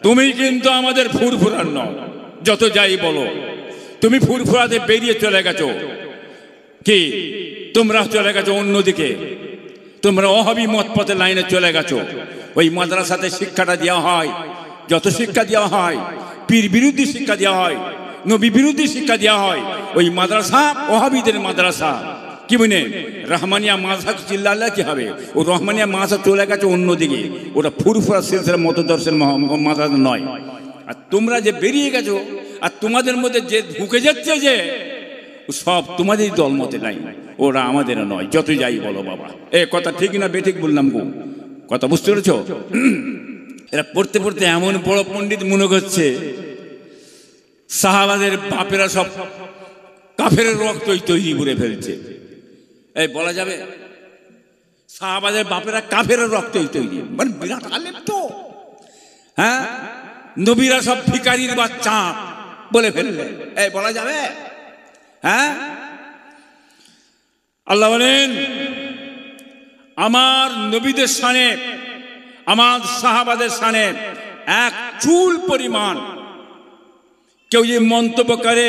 তুমি কিন্তু আমাদের ফুরফুরার নও, যত যাই বলো। তুমি ফুরফুরাতে বেরিয়ে চলে গেছো, কি তোমরা চলে গেছো অন্যদিকে, তোমরা ওহাবি মত পথে লাইনে চলে গেছো। ওই মাদ্রাসাতে শিক্ষাটা দেওয়া হয়, যত শিক্ষা দেওয়া হয় পীর বিরোধী শিক্ষা দেওয়া হয়, নবী বিরোধী শিক্ষা দেওয়া হয়। ওই মাদ্রাসা ওহাবিদের মাদ্রাসা, কি বলে রহমানিয়া মাদ্রাসা চিল্লালে কি হবে? ও রহমানিয়া মাদ্রাসা চলে গেছে অন্যদিকে, ওটা ফুরফুরা সিলসিলার মতদর্শের মাদ্রাসা নয়। আর তোমরা যে বেরিয়ে গেছো, আর তোমাদের মধ্যে যে ঢুকে যাচ্ছে যে সব তোমাদেরই দলমতে নাই, ওরা আমাদের নয়, যত যাই বলো বাবা। এ কথা ঠিক না বেঠিক বললাম গো? কথা বুঝতে পেরেছ? এরা পড়তে পড়তে এমন বড় পণ্ডিত মনে করছে সাহাবাদের বাপেরা সব কাফের রক্তই তৈরি করে ফেলছে। এই বলা যাবে সাহাবাদের বাপেরা কাফের রক্তই তৈরি? মানে বিরাট আলেম তো। হ্যাঁ, নবীরা সব ভিখারির বাচ্চা বলে ফেললে, এই বলা যাবে? হ্যাঁ, আল্লাহ বলেন আমার নবীদের শানে, আমার সাহাবাদের শানে এক চুল পরিমাণ কেউ যে মন্তব্য করে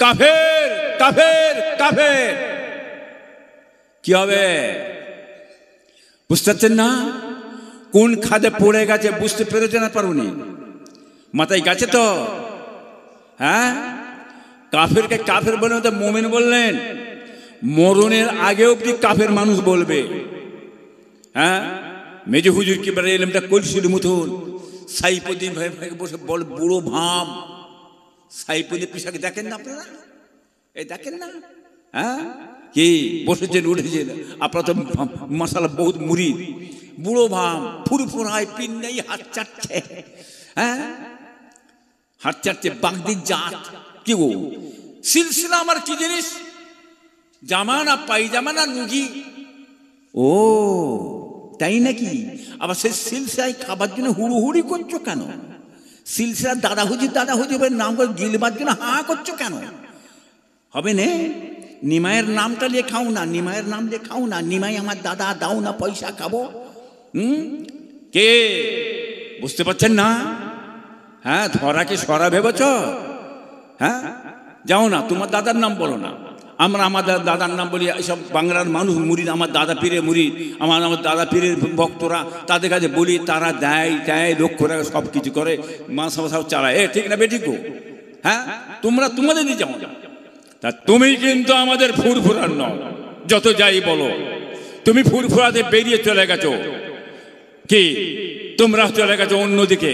কাফের কাফের কাফের, কি হবে? বুঝতে পারছেন না? কোন খাদে পড়ে গেছে বুঝতে পেরেছে না? পারুনি? মাথায় গেছে তো? হ্যাঁ, কাফেরকে কাফের বলে তো মুমিন বললেন। মরণের আগে অব্দি কাফের মানুষ বলবে। হ্যাঁ, মেজো হুজুর কি বলে এলামটা কলসির মতন সাইফুদ্দিন ভাই ভাই বসে বল, বুড়ো ভাম। সাইফুদ্দিন পিসাকে দেখেন না আপনারা? এই দেখেন না? হ্যাঁ, কি বসেছেন উঠেছেন আপনারা তো মশালা বহুত মুড়ি, বুড়ো ভাম, ফুরফুরায়, পিন নেই, হাত চাটছে। হ্যাঁ, হাত চাটছে, বাগদির জাত। কি গো সিলসিলা আমার কি জিনিস? জামানা পাইজামা না নুগি? ও তাই নাকি? আবার সেই সিলসিলায় খাবার জন্য হুড়ুহুড়ি করছো কেন? সিলসিলা দাদা হুজুর নাম করে গিলবার জন্য হা করছো কেন? হবে না? নিমায়ের নামটা লেখাও না, নিমায়ের নাম লেখাও না। নিমাই আমার দাদা, দাও না পয়সা খাবো। কে বুঝতে পারছেন না? হ্যাঁ, ধরাকে সরা ভেবেছ? হ্যাঁ, যাও না, তোমার দাদার নাম বলো না। আমরা আমাদের দাদার নাম বলি। সব বাংলার মানুষ মুরিদ, আমার দাদা পীরের মুরিদ, আমার দাদা পীরের ভক্তরা, তাদের কাছে বলি, তারা দেয় দেয় লক্ষ্য রাখে, সব কিছু করে, মাসা মাসাও চালায়। এ ঠিক না বেঠিক গো? হ্যাঁ, তোমরা তোমাদের দিয়ে যাও না। তা তুমি কিন্তু আমাদের ফুরফুরার নও, যত যাই বলো। তুমি ফুরফুরাতে বেরিয়ে চলে গেছো, কি তোমরা চলে গেছো অন্যদিকে,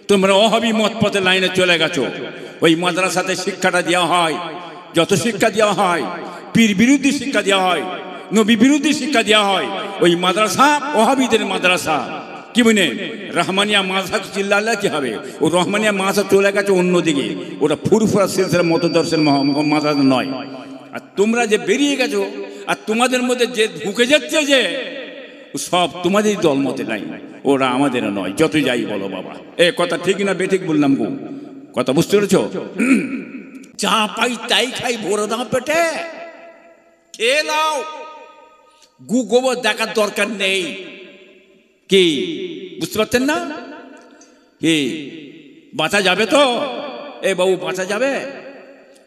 তোমরা ওহাবি মত পথে লাইনে চলে গেছো। ওই মাদ্রাসাতে শিক্ষাটা দেওয়া হয়, যত শিক্ষা দেওয়া হয় পীর বিরোধী শিক্ষা দেওয়া হয়, নবী বিরোধী শিক্ষা দেওয়া হয়। ওই মাদ্রাসা ওহাবিদের মাদ্রাসা, কি বলে রহমানিয়া মাদ্রাসা চিল্লালে কি হবে? ও রহমানিয়া মাদ্রাসা চলে গেছে অন্যদিকে, ওটা ফুরফুরা সিলসিলার মতদর্শের মাদ্রাসা নয়। আর তোমরা যে বেরিয়ে গেছো, আর তোমাদের মধ্যে যে ঢুকে যাচ্ছে যে সব তোমাদেরই দলমতে নাই, ওরা আমাদের নয়, যত যাই বলো বাবা। এ কথা ঠিক না বেঠিক বললাম গো? কথা বুঝতে পেরেছ? যা পাই তাই খাই, ভরে দাও পেটে, খেয়ে নাও, গু গোবর দেখার দরকার নেই। কি বুঝতে পারছেন না? কি বাঁচা যাবে তো? এ বাবু বাঁচা যাবে?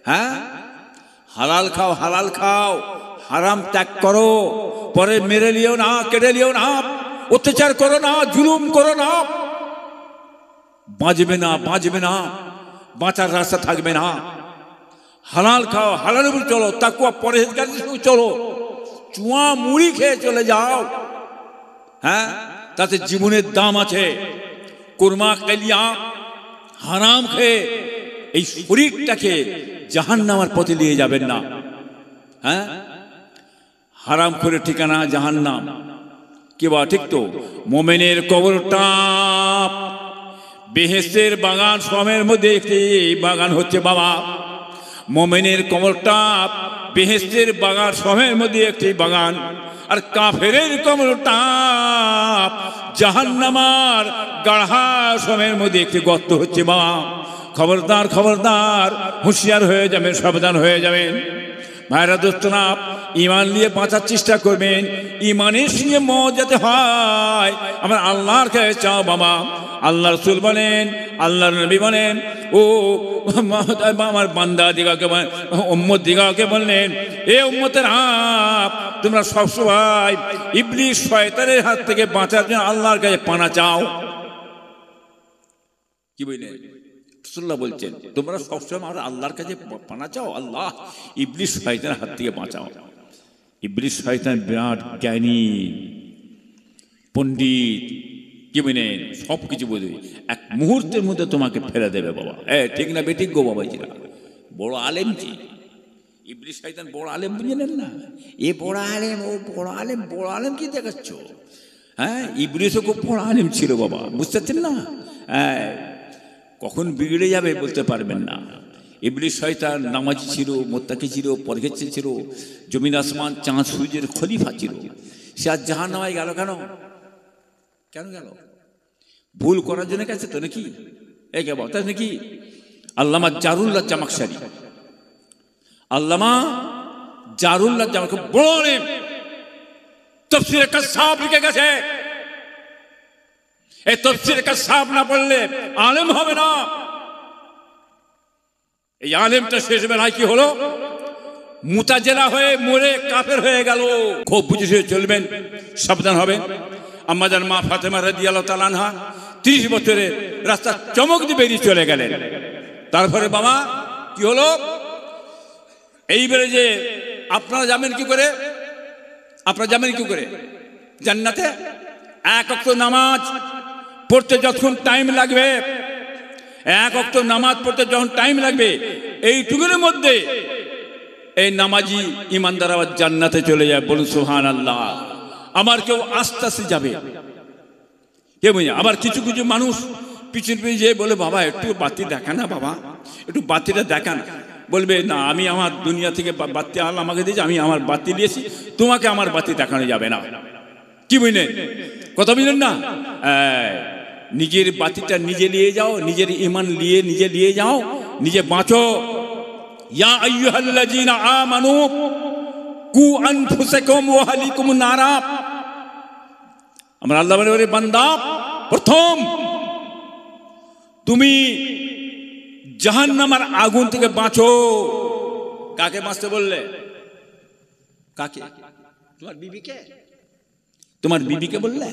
হ্যাঁ, হালাল খাও, হালাল খাও, হারাম ত্যাগ করো, পরে মেরে লিও না, কেটে লিও না, অত্যাচার করো না, জুলুম করো না। বাঁচবে না, বাঁচবে না, বাঁচার রাস্তা থাকবে না। হালাল খাও, হালাল উপর চলো, তাকুয়া পরহেজগারির সঙ্গে চলো। চুয়া মুড়ি খেয়ে চলে যাও, হ্যাঁ, তাতে জীবনের দাম আছে। কুরমা কালিয়া হারাম খেয়ে এই শরীরটাকে জাহান্নামের পথে নিয়ে যাবেন না। হ্যাঁ, হারাম করে ঠিকানা জাহান্নাম। কি বা ঠিক তো? মোমেনের কবরটা বেহেশতের বাগান, সমের মধ্যে একটি বাগান হচ্ছে বাবা। মোমেনের কবরটা বেহেশতের বাগান, সমের মধ্যে একটি বাগান। আর কাফেরের কবরটা জাহান্নামার গাঢ়া সমের মধ্যে একটি গর্ত হচ্ছে বাবা। খবরদার খবরদার, হুঁশিয়ার হয়ে যাবেন, সাবধান হয়ে যাবেন। ভাইরা দোস্তরা, ইমান নিয়ে বাঁচার চেষ্টা করবেন। ইমানের সঙ্গে মত যাতে হয়, আমার আল্লাহর কাছে চাও বাবা। আল্লাহ রাসূল বলেন, আল্লাহর নবী বলেন, ও আমার বান্দা দিগাকে, উম্মত দিগাকে বললেন, এ উম্মতের হাত, তোমরা সবসময় ইবলিস শয়তানের হাত থেকে বাঁচার জন্য আল্লাহর কাছে পানা চাও। কি বললেন? রাসূলুল্লাহ বলছেন, তোমরা সবসময় আল্লাহর কাছে পানা চাও, আল্লাহ ইবলিস শয়তানের হাত থেকে বাঁচাও। ইবলিস শয়তান বিরাট জ্ঞানী পণ্ডিত, কি বলেন, সব কিছু বোঝে, এক মুহূর্তের মধ্যে তোমাকে ফেলে দেবে বাবা। ঠিক না বেঠিক গো বাবাজিরা? বড় আলেম কি ইবলিস শয়তান? বড় আলেম বুঝলেন না? এ বড় আলেম, ও বড় আলেম। বড় আলেম কি দেখাচ্ছ? হ্যাঁ, ইবলিসও খুব বড় আলেম ছিল বাবা, বুঝতে পারছেন না? কখন বিগড়ে যাবে বলতে পারবেন না। ইবলিস শয়তান নামাজি ছিল, মোত্তাকি ছিল, পরহেজগার ছিল, জমিন আসমান চাঁদ সূর্যের খলিফা ছিল। সে আজ জাহান্নামে গেল কেন? কেন গেল? ভুল করার জন্য গেছে তো নাকি? এই কে বলতে নাকি? আল্লামা জারুল্লাহ জামাখশারি, আল্লামা জারুল্লাহ জামাখশারি বড় আলেম, তাফসীরে কাশাফ লিখে গেছে। এই তাফসীরে কাশাফ না পড়লে আলেম হবে না। এই আলেমটা শেষ বেলায় কি হলো? মুতাজিলা হয়ে মরে কাফের হয়ে গেল। খুব বুঝে চলবেন, সাবধান হবেন। আম্মাজান মা ফাতেমা রাদিয়াল্লাহু তাআলা আনহা 30 বছরের রাস্তা চমক দিয়ে বেরিয়ে চলে গেলেন। তারপরে বাবা কি হলো? এইবারে যে আপনারা যাবেন কি করে? আপনারা যাবেন কি করে জান্নাতে? এক ওয়াক্ত নামাজ পড়তে যখন টাইম লাগবে, এক ওয়াক্ত নামাজ পড়তে যখন টাইম লাগবে, এইটুকুর মধ্যে এই নামাজি ইমানদার আবার জান্নাতে চলে যায়। বলুন সুবহানাল্লাহ। আমার কেউ আস্তে আস্তে যাবে, কে বুঝে? আবার কিছু কিছু মানুষ পিছন পিছনে যেয়ে বলে, বাবা একটু বাতি দেখা না, বাবা একটু বাতিটা দেখা না। বলবে না, আমি আমার দুনিয়া থেকে বাতি আল্লাহ আমাকে দিয়েছে, আমি আমার বাতি দিয়েছি, তোমাকে আমার বাতি দেখানো যাবে না। কি বুঝলেন? কথা বুঝলেন না? নিজের বাতিটা নিজে নিয়ে যাও, নিজের ইমান নিয়ে নিজে নিয়ে যাও, নিজে বাঁচো। ইয়া আইয়ুহাল্লাযীনা আমানু কু আনফুসাকুম ওয়া আহলিকুম নারা। আমরা আল্লাহ বলে, বান্দা, প্রথম তুমি জাহান্নামের আগুন থেকে বাঁচো। কাকে বাঁচতে বললে? কাকে? তোমার বিবিকে? তোমার বিবিকে বললে?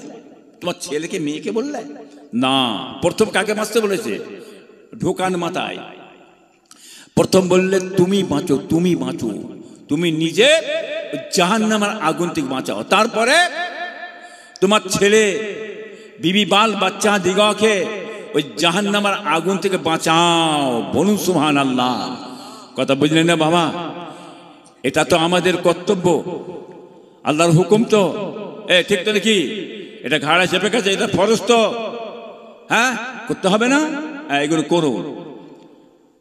তোমার ছেলেকে মেয়েকে বললে? না, প্রথম কাকে বাঁচতে বলেছে? ঢোকান মাথায়। প্রথম বললে তুমি বাঁচো, তুমি বাঁচো, তুমি নিজে জাহান্নামের আগুন থেকে বাঁচাও। তারপরে তোমার ছেলে, বিবি, বাল বাচ্চা দিগকে ওই জাহান্নামের আগুন থেকে বাঁচাও। বলুন সুবহানাল্লাহ। কথা বুঝলেন না বাবা? এটা তো আমাদের কর্তব্য, আল্লাহর হুকুম তো, ঠিক তো নাকি? এটা ঘাড়ে চেপে গেছে, এটা ফরজ তো, হ্যাঁ, করতে হবে না? এগুলো করো।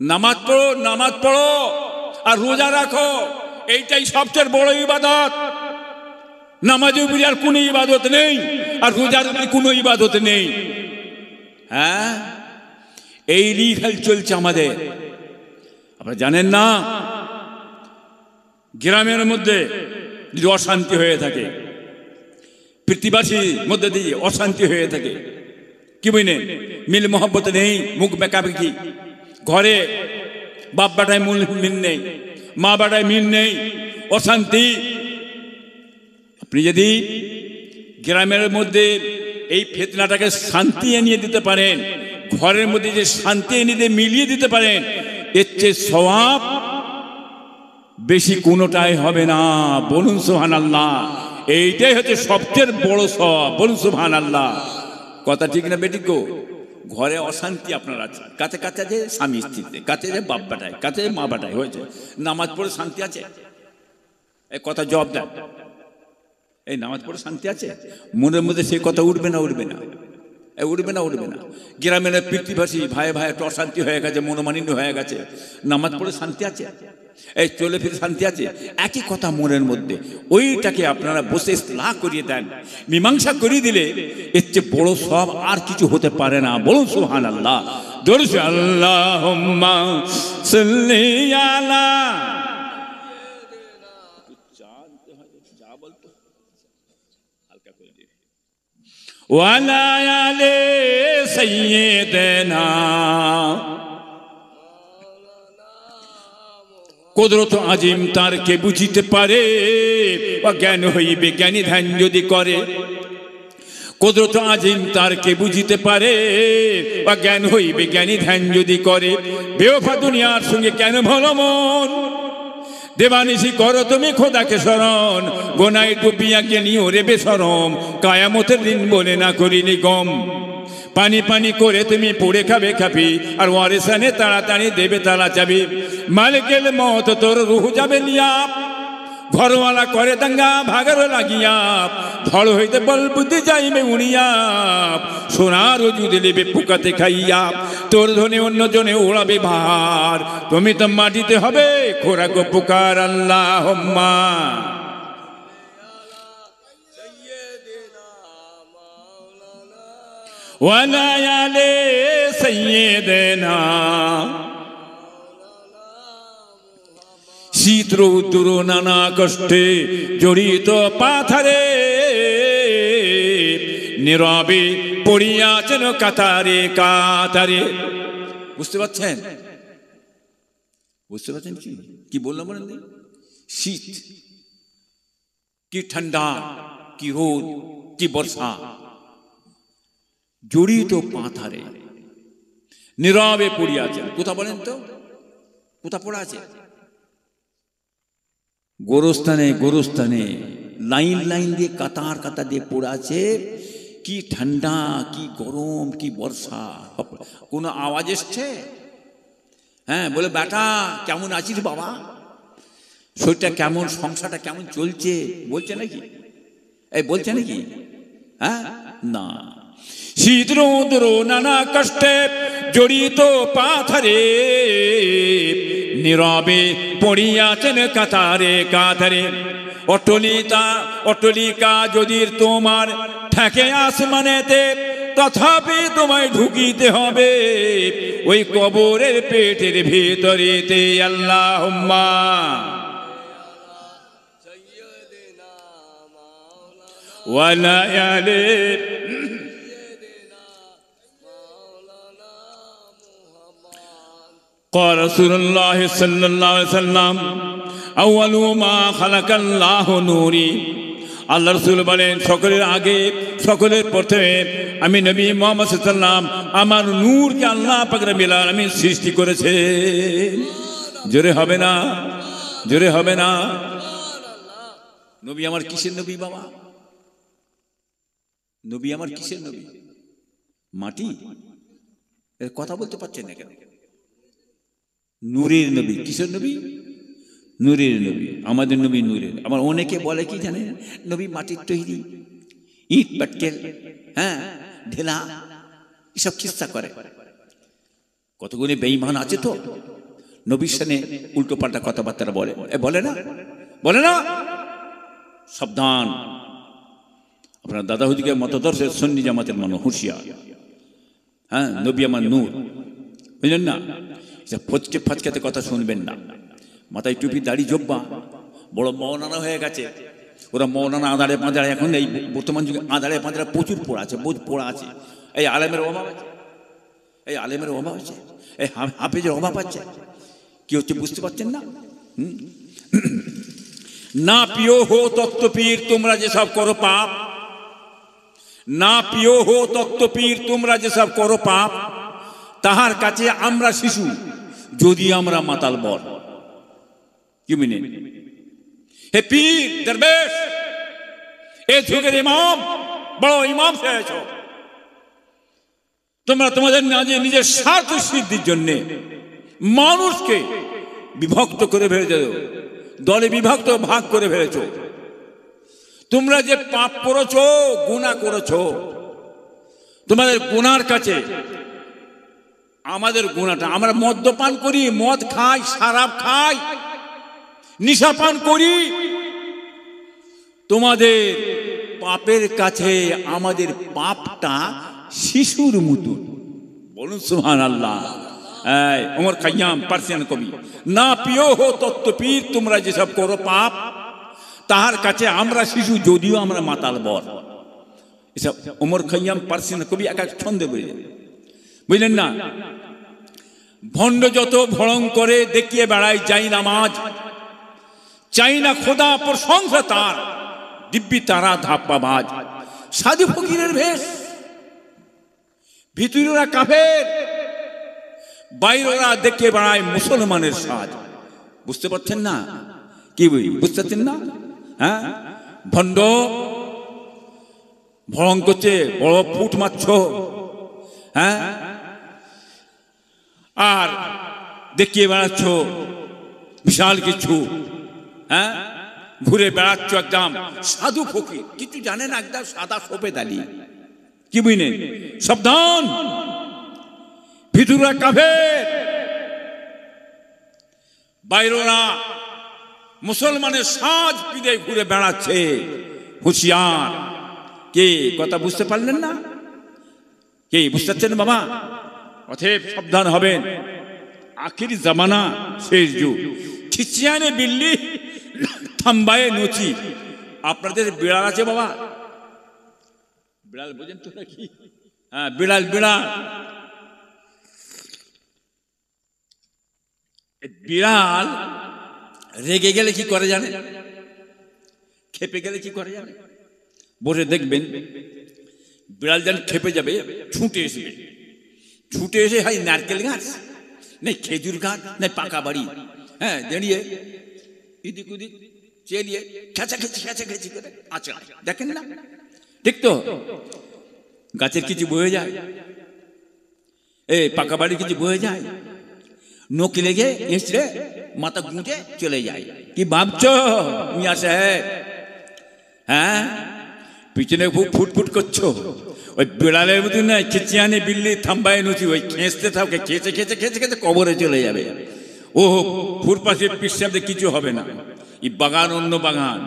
নামাজ পড়ো, নামাজ পড়ো, আর রোজা রাখো, এইটাই সবচেয়ে বড় ইবাদত। নামাজের উপরে আর কোনো ইবাদত নেই, আর রোজার উপরে কোনো ইবাদত নেই। হ্যাঁ, এই লিখাল চলছে আমাদের। আপনারা জানেন না, গ্রামের মধ্যে যদি অশান্তি হয়ে থাকে, পৃথিবীবাসীর মধ্যে দিয়ে অশান্তি হয়ে থাকে, কি বুঝলেন? মিল মহব্বত নেই, মুখ বেঁকাবেকি, ঘরে বাপ বেটায় মিল নেই, মা বেটায় মিল নেই, অশান্তি। আপনি যদি গ্রামের মধ্যে এই ফিতনাটাকে শান্তি এনে দিতে পারেন, ঘরের মধ্যে যে শান্তি এনে দিয়ে মিলিয়ে দিতে পারেন, এর চেয়ে সওয়াব বেশি কোনোটাই হবে না। বলুন সুবহানাল্লাহ। এইটাই হচ্ছে সবচেয়ে বড় সওয়াব। বলুন সুবহানাল্লাহ। কথা ঠিক না বেটি গো? ঘরে অশান্তি আপনার আছে, কাছে কাছে যে স্বামী স্ত্রীতে, কাছে যে বাপ বেটায়, কাছে মা বেটায় হয়েছে, নামাজ পড়ে শান্তি আছে? এই কথা জবাব দেন। এই নামাজ পড়ে শান্তি আছে? মনের মধ্যে সেই কথা উঠবে না? উঠবে না, উঠবে না, উঠবে না। গ্রামের পৃথিবীবাসী ভাই ভাই একটা অশান্তি হয়ে গেছে, মনোমালিন্য হয়ে গেছে, নামাজ পড়ে শান্তি আছে? এই চলে ফিরে শান্তি আছে? একই কথা মনের মধ্যে, ওইটাকে আপনারা বসে ইসলাহ করিয়ে দেন, মীমাংসা করিয়ে দিলে এর চেয়ে বড় সব আর কিছু হতে পারে না। বলুন সুবহানাল্লাহ। দরুদ আল্লাহুম্মা সাল্লি আলা ওয়ালা আলে সাইয়্যিদিনা কুদরত আজিম তার কে বুঝিতে পারে, অজ্ঞান হইবে জ্ঞানী ধ্যান যদি করে। কুদরত আজিম তার কে বুঝিতে পারে, অজ্ঞান হইবে জ্ঞানী ধ্যান যদি করে। বেওফা দুনিয়ার সঙ্গে কেন ভালো মন, দেবানিশি করো তুমি খোদাকে শরণ। গোনায় ডুবিয়াকে নিও রে বেশরম, কায়ামতের দিন বলে না করিনি গম। পানি পানি করে তুমি পড়ে খাবে খাবি, আর ওয়ারিসানে তাড়াতাড়ি দেবে তালা চাবি। মালিকের মত তোর রুহ যাবে লিয়া, ঘরওয়ালা করে দাঙ্গা ভাগার লাগিয়া। ধড় হইতে বল বুদ্ধি যাইবে উড়িয়া, সোনার ওজুদ দেবে পোকাতে খাইয়া। তোর ধনে অন্য জনে ওড়াবে ভার, তুমি তো মাটিতে হবে খোরাক পুকার। আল্লাহুম্মা ওয়ালা আলে সাইয়্যিদিনা। শীত রৌদ্র নানা কষ্টে জড়িত পাথারে, নীরবে পড়িয়াছেন কাতারে কাতারে। বুঝতে পারছেন? বুঝতে পারছেন কি কি বললাম বলেন? শীত কি ঠান্ডা, কি রোদ, কি বর্ষা, জড়িত পাথারে নীরবে পড়িয়াছেন। কোথা বলেন তো, কোথা পড়া আছে? গোরস্থানে গোরস্থানে লাইন লাইন দিয়ে কাতার কাতার দিয়ে পড়ে আছে। কি ঠান্ডা, কি গরম, কি বর্ষা, কোনো আওয়াজ এসছে? হ্যাঁ, বলে বেটা কেমন আছিস বাবা, শরীরটা কেমন, সংসারটা কেমন চলছে, বলছে নাকি? এই বলছে নাকি? হ্যাঁ, না। শীত রৌদ্র নানা কষ্টে জড়িত পাথারে, নীরবে পড়িয়াছেন কাতারে কাতারে। অট্টালিকা যদি তোমার থাকে আসমানেতে, তথাপি তোমায় ঢুকিতে হবে ওই কবরের পেটের ভিতরেতে। আল্লাহুম্মা ওয়ালা আলে قال رسول الله صلى الله عليه وسلم أول ما خلق الله نوري। আল্লাহ রাসূল বলেন, সকলের আগে সকলের প্রথমে আমি নবী মুহাম্মদ সাল্লাল্লাহু আলাইহি ওয়াসাল্লাম আমার নূরকে আল্লাহ পাক রব্বুল আলামিন সৃষ্টি করেছে। জোরে হবে না, জোরে হবে না। নবী আমার কিসের নবী বাবা? নবী আমার কিসের নবী? মাটি? এর কথা বলতে পারছেন না কেন? নূরের নবী। কিসের নবী? নূরের নবী। আমাদের নবী নূরের। আমার অনেকে বলে কি জানেন, নবী মাটির তৈরি, ইট পাটকেল, হ্যাঁ ঢেলা, এসব কিস্সা করে। কতগুলি বেঈমান আছে তো নবীর সামনে উল্টো পাল্টা কথাবার্তা বলে। বলে না, বলে না? সাবধান, আপনার দাদা হুজুরের মতদর্শের সুন্নি জামাতের মানুষ হুঁশিয়ার। হ্যাঁ, নবী আমার নূর, বুঝলেন না? ফচকে ফাচকাতে কথা শুনবেন না। মাথায় টুপি, দাড়ি, জব্বা, বড় মৌলানা হয়ে গেছে। ওরা মৌলানা আদারে পাঁদারে, এখন এই বর্তমান যুগে আদারে পাঁদারে প্রচুর পড়া আছে, বহুত পড়া আছে। এই আলেমের অভাব আছে, এই আলেমের অভাব আছে, এই হাফেজের অভাব আছে। কি হচ্ছে বুঝতে পারছেন না? না পিও হো তত্ত্বপীর তোমরা যেসব করো পাপ, না পিও হো তত্ত্বপীর তোমরা যেসব করো পাপ, তাহার কাছে আমরা শিশু যদি আমরা মাতাল বর। কি মিনে? হে পীর দরবেশ, এ যুগের ইমাম, বড় ইমাম হয়েছ তোমরা, তোমাদের নিজের স্বার্থ সিদ্ধির জন্য মানুষকে বিভক্ত করে ফেলেছ, দলে বিভক্ত ভাগ করে ফেলেছ। তোমরা যে পাপ করেছ, গুনাহ করেছ, তোমাদের গুনার কাছে আমাদের গুনাহটা, আমরা মদ্যপান করি, মদ খাই, শরাব খাই, নিশা পান করি, তোমাদের পাপের কাছে আমাদের পাপটা শিশুর মতো। বলুন সুবহানাল্লাহ। এই ওমর খাইয়াম পার্সিয়ান কবি, না পিও হো তত্ত্বপীর তোমরা যেসব করো পাপ, তাহার কাছে আমরা শিশু যদিও আমরা মাতাল বর। এসব ওমর খৈয়াম পার্সিয়ান কবি এক এক ছন্দে বলে, বুঝলেন না? ভণ্ড যত ভড়ং করে দেখিয়ে বেড়ায় যাই নামাজ, চাই না খোদা প্রশংসা তার, দিব্যি তারা ধাপ্পাবাজ। সাধু ফকিরের বেশ, ভিতরেরা কাফের, বাইরেরা দেখে বেড়ায় মুসলমানের সাজ। বুঝতে পারছেন না? কি বুঝতে পারছেন না? হ্যাঁ, ভণ্ড ভড়ং করছে, বড় ফুট মারছ, হ্যাঁ, আর দেখিয়ে বেড়াচ্ছ বিশাল কিছু, হ্যাঁ, ঘুরে বেড়াচ্ছ একদম সাধু ফকির, কিছু জানেন, একদম সাদা সোপে দাঁড়িয়ে। কি বুঝলেন? সাবধান, ভিতরা কাফের, বাইরেরা মুসলমানের সাজ পিঁধে ঘুরে বেড়াচ্ছে, হুঁশিয়ার। কে কথা বুঝতে পারলেন না? কে বুঝতে পারছেন বাবা? অতএব সাবধান হবেন, আখির জামানা, শেষ যুগ। খিচিয়ানে বিল্লি, থাম্বায়ে নচি। আপনাদের বিড়াল আছে বাবা? বিড়াল বোঝেন তো নাকি? হ্যাঁ, বিড়াল বিড়াল বিড়াল রেগে গেলে কি করে জানে? খেপে গেলে কি করে জানে? বসে দেখবেন বিড়াল যেন খেপে যাবে, ছুটে আসবে, ছুটে এসে হয় নারকেল গাছ, নেই খেজুর গাছ, নেই পাকা বাড়ি, হ্যাঁ, দাঁড়িয়ে এদিক ওদিক চেলিয়ে খেঁচাখেচি করে আচ্ছা, দেখেন না? ঠিক তো? গাছের কিছু বয়ে যায়, এই পাকা বাড়ির কিছু বয়ে যায়, নোক লেগে এসে মাথা গুঁজে চলে যায়। কি ভাবছ মিয়া সাহেব? হ্যাঁ, পিছনে খুব ফুটফুট করছো। ওই বিড়ালের মতো না, খিচিয়ানে বিল্লি থাম্বায় নুচি, ওই খেঁচতে থাকে, খেঁচে খেঁচে খেঁচে খেঁচে কবরে চলে যাবে। ও ফুরপাশে পিসাবতে কিছু হবে না। এই বাগান অন্য বাগান,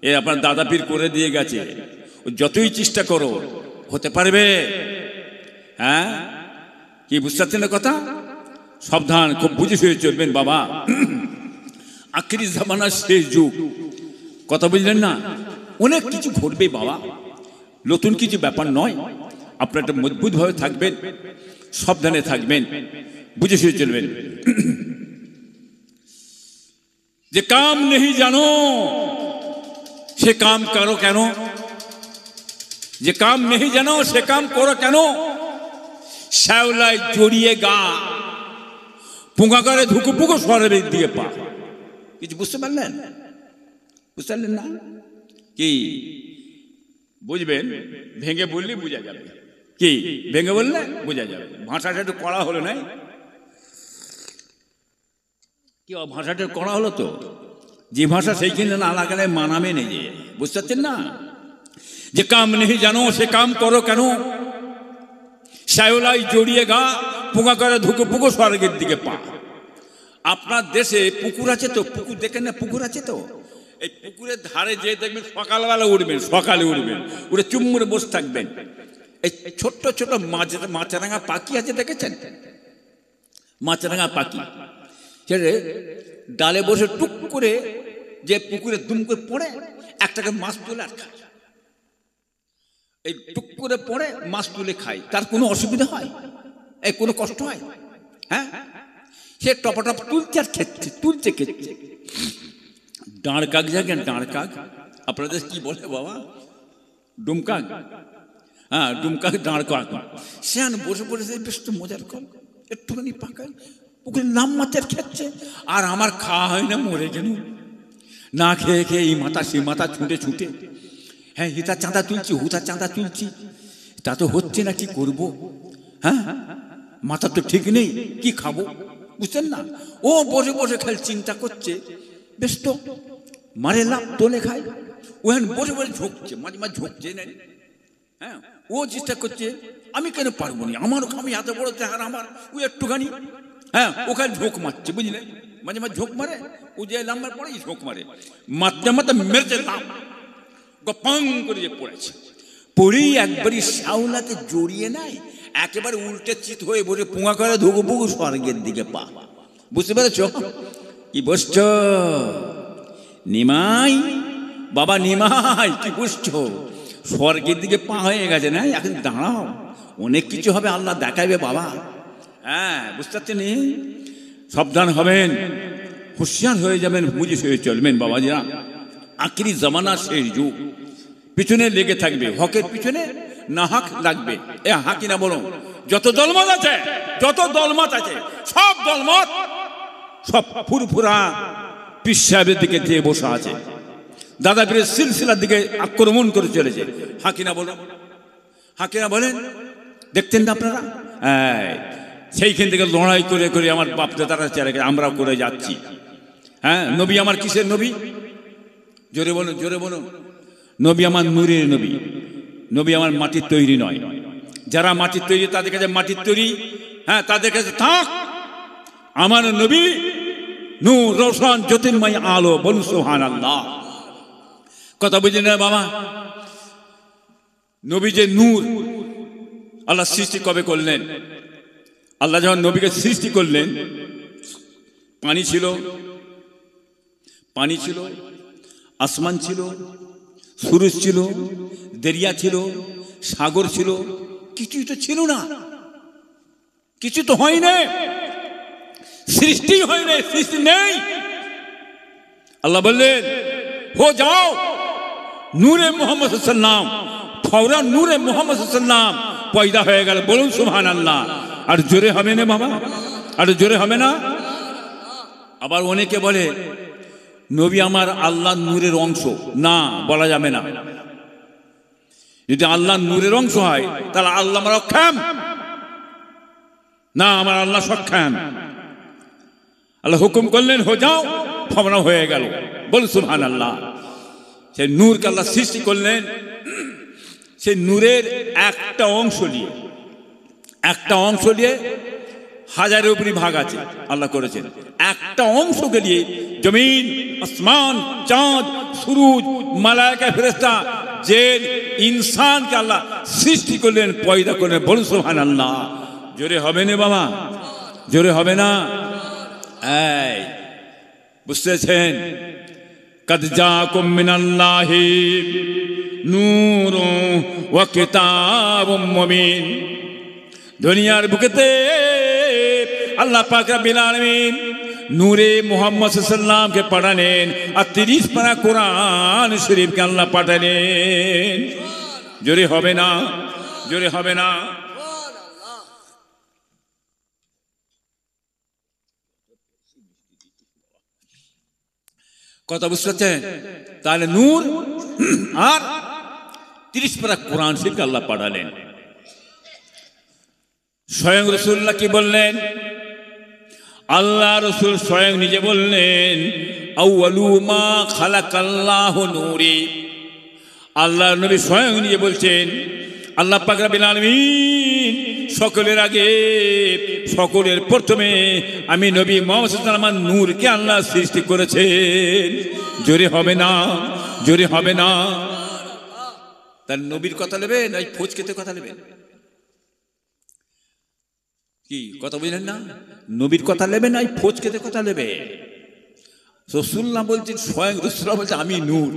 এ আপনার দাদা পীর করে দিয়ে গেছে। যতই চেষ্টা করো হতে পারবে? হ্যাঁ, কি বুঝতে পারছেন না কথা? সাবধান, খুব বুঝে শুয়ে চলবেন বাবা। আখিরি জামানার শেষ যুগ, কথা বুঝলেন না? অনেক কিছু ঘটবে বাবা, নতুন কিছু ব্যাপার নয়। আপনার একটা মজবুত ভাবে থাকবেন, সাবধানে থাকবেন, বুঝে শুয়ে চলবেন। যে কাম নেই জানো সে কাম করো কেন? যে কাম নেই জানো সে কাম করো কেন? শ্যাওলায় জড়িয়ে গা, পুঙ্গা করে ধুকু পুকো সরাবে দিয়ে পা। কিছু বুঝতে পারলেন? বুঝতে পারলেন না? কি বুঝবেন? ভেঙে বললে বোঝা যাবে। কি ভেঙে বললে বোঝা যাবে। ভাষাটা একটু কড়া হলো নাই? কি ভাষাটা কড়া হলো তো? যে ভাষা সেইখানে না লাগালে মানাবে নেই। বুঝতে পারছেন না? যে কাম নেই জানো সে কাম করো কেন? শ্যাওলায় জড়িয়ে গা, পুঙ্গা করে ধুকু পুকো স্বর্গের দিকে পা। আপনার দেশে পুকুর আছে তো? পুকুর দেখেন না? পুকুর আছে তো? এই পুকুরের ধারে যে দেখবেন সকালবেলা উঠবেন, সকালে উঠবেন, উঠে চুম্মুরে বসে থাকবেন। এই ছোট্ট ছোট মাছরাঙা পাখি আছে, দেখেছেন? মাছরাঙা পাখি ছেড়ে ডালে বসে টুক করে যে পুকুরে দুম করে পড়ে একটাকে মাছ তুলে আর খায়। এই টুক করে পড়ে মাছ তুলে খায়, তার কোনো অসুবিধা হয়? এই কোনো কষ্ট হয়? হ্যাঁ, সে টপাটপ তুলছে আর খেচ্ছে, তুলছে খেচ্ছে। ডাঁড় কাক জানেন? ডাঁড় কাক আপনাদের কি বলে বাবা? ডুমকাক? হ্যাঁ, ডুমকাক, ডাঁড় কাক। সে বসে পড়েছে, বেশ তো মজার কম, একটুখানি পাকায় পুকুরে নাম মাছের খেচ্ছে। আর আমার খাওয়া হয় না, মরে গেল না খেয়ে খেয়ে। এই মাথা সে মাথা ছুটে ছুটে, হ্যাঁ, হিতা চাঁদা তুলছি, হুতা চাঁদা তুলছি, তা তো হচ্ছে না, কি করব? হ্যাঁ, মাথা তো ঠিক নেই, কি খাবো? বুঝছেন না? ও বসে বসে খালি চিন্তা করছে, বেশ তো মারে লাভ তোলে খায়। ওখানে বসে বসে ঝুঁকছে, মাঝে মাঝে ঝুঁকছে না। হ্যাঁ, ও চেষ্টা করছে আমি কেন পারবো না, আমার আমি এত বড় চেহারা আমার, ও একটুখানি। হ্যাঁ, ওখানে ঝোঁক মারছে, বুঝলেন? মাঝে মাঝে ঝোঁক মারে, ও যে নাম্বার পড়ে ঝোঁক মারে, মারতে মারতে মেরেছে লাভ, গপাং করে যে পড়েছে। পড়েই একবারই শ্যাওলাকে জড়িয়ে নাই, একেবারে উল্টে চিত হয়ে বসে পুঙ্গা করে ধুকু পুকু স্বর্গের দিকে পা। বুঝতে পেরেছ? কি বসছ নিমাই? বাবা নিমাই, কি বুঝছো? স্বর্গের দিকে পা হয়ে গেছে না, এখন দাঁড়াও, অনেক কিছু হবে, আল্লাহ দেখাবে বাবা। হ্যাঁ, বুঝতে পারছেন? সাবধান হবেন, হুঁশিয়ার হয়ে যাবেন, বুঝে হয়ে চলবেন বাবাজিরা। আখিরি জামানা শেষ যুগ, পিছনে লেগে থাকবে, হকের পিছনে না হাক লাগবে। এ হাকি না বলো, যত দলমত আছে, যত দলমত আছে, সব দলমত সব ফুরফুরা পীর সাহেবের দিকে দিয়ে বসে আছে, দাদা পীরের সিলসিলার দিকে আক্রমণ করে চলেছে। হাকিনা বলো, হাকিনা বলেন, দেখতেন না আপনারা? সেইখান থেকে লড়াই করে করে আমার বাপ দাদারা চেয়ারে আমরা করে যাচ্ছি। হ্যাঁ, নবী আমার কিসের নবী? জোরে বলুন, জোরে বলুন। নবী আমার নূরের নবী, নবী আমার মাটির তৈরি নয়। যারা মাটির তৈরি তাদের কাছে মাটির তৈরি, হ্যাঁ, তাদের কাছে থাক। আমার নবী নূর, রোশন, জ্যোতির্ময় আলো। বলুন সুবহানাল্লাহ। কথা বুঝলেন না বাবা? নবী যে নূর, আল্লাহ সৃষ্টি কবে করলেন? আল্লাহ যখন নবীকে সৃষ্টি করলেন, পানি ছিল, পানি ছিল, আসমান ছিল, সূরজ ছিল, দরিয়া ছিল, সাগর ছিল, কিছুই তো ছিল না, কিছু তো হয় না, সৃষ্টি হয় না, সৃষ্টি নেই। আল্লাহ বললেন, হো যাও নূরে মুহাম্মদ সাল্লাল্লাহু আলাইহি ওয়াসাল্লাম, ফওরান নূরে মুহাম্মদ সাল্লাল্লাহু আলাইহি ওয়াসাল্লাম পয়দা হয়ে গেল। বলুন সুবহানাল্লাহ। আর জোরে হবে না বাবা, আর জোরে হবে না। আবার অনেকে বলে নবী আমার আল্লাহ নূরের অংশ, না, বলা যাবে না। যদি আল্লাহ নূরের অংশ হয় তাহলে আল্লাহ আমার অক্ষম না, আমার আল্লাহ সক্ষম। আল্লাহ হুকুম করলেন, হো যাও, ফওরান হয়ে গেল। বলুন সুবহানাল্লাহ। সেই নূরকে আল্লাহ সৃষ্টি করলেন, সেই নূরের একটা অংশ নিয়ে, একটা অংশ নিয়ে হাজারের উপরই ভাগ আছে আল্লাহ করেছেন। একটা অংশকে নিয়ে জমিন, আসমান, চাঁদ, সূরজ, মালায়েকা, ফেরেশতা, জিন, ইনসানকে আল্লাহ সৃষ্টি করলেন, পয়দা করলেন। বলুন সুবহানাল্লাহ। জোরে হবে না বাবা, জোরে হবে না। এই বুঝতেছেন? কদ জাকুম মিনাল্লাহি নূরুন ওয়া কিতাবুম মুবিন। দুনিয়ার বুকেতে আল্লাহ পাক রব্বুল আলামিন নূরে মুহাম্মদ সাল্লাল্লাহু আলাইহি ওয়াসাল্লামকে পাঠালেন, আর 30 পারা কোরআন শরীফকে আল্লাহ পাঠালেন। জোরে হবে না, জোরে হবে না। কথা বুঝতে পারছেন? তাহলে নূর আর 30 পারা কোরআন শরীফকে আল্লাহ পাঠালেন। স্বয়ং রাসূলুল্লাহ কি বললেন? আল্লাহ রাসূল স্বয়ং নিজে বললেন, আউয়ালু মা খালাকাল্লাহু নূরি। আল্লাহ নবী স্বয়ং নিজে বলছেন, আল্লাহ পাক রব্বুল আলামিন সকলের আগে, সকলের প্রথমে আমি নবী মুহাম্মদ সাল্লাল্লাহু আলাইহি ওয়াসাল্লাম নূরকে আল্লাহ সৃষ্টি করেছেন। জোরে হবে না, জোরে হবে না। তার নবীর কথা নেবেন না ফোচকেতে কথা নেবেন? কি কথা বুঝলেন না? নবীর কথা নেবে না ফোচকেতে কথা নেবে? রাসূলুল্লাহ বলছেন, স্বয়ং রাসূলুল্লাহ বলছেন, আমি নূর,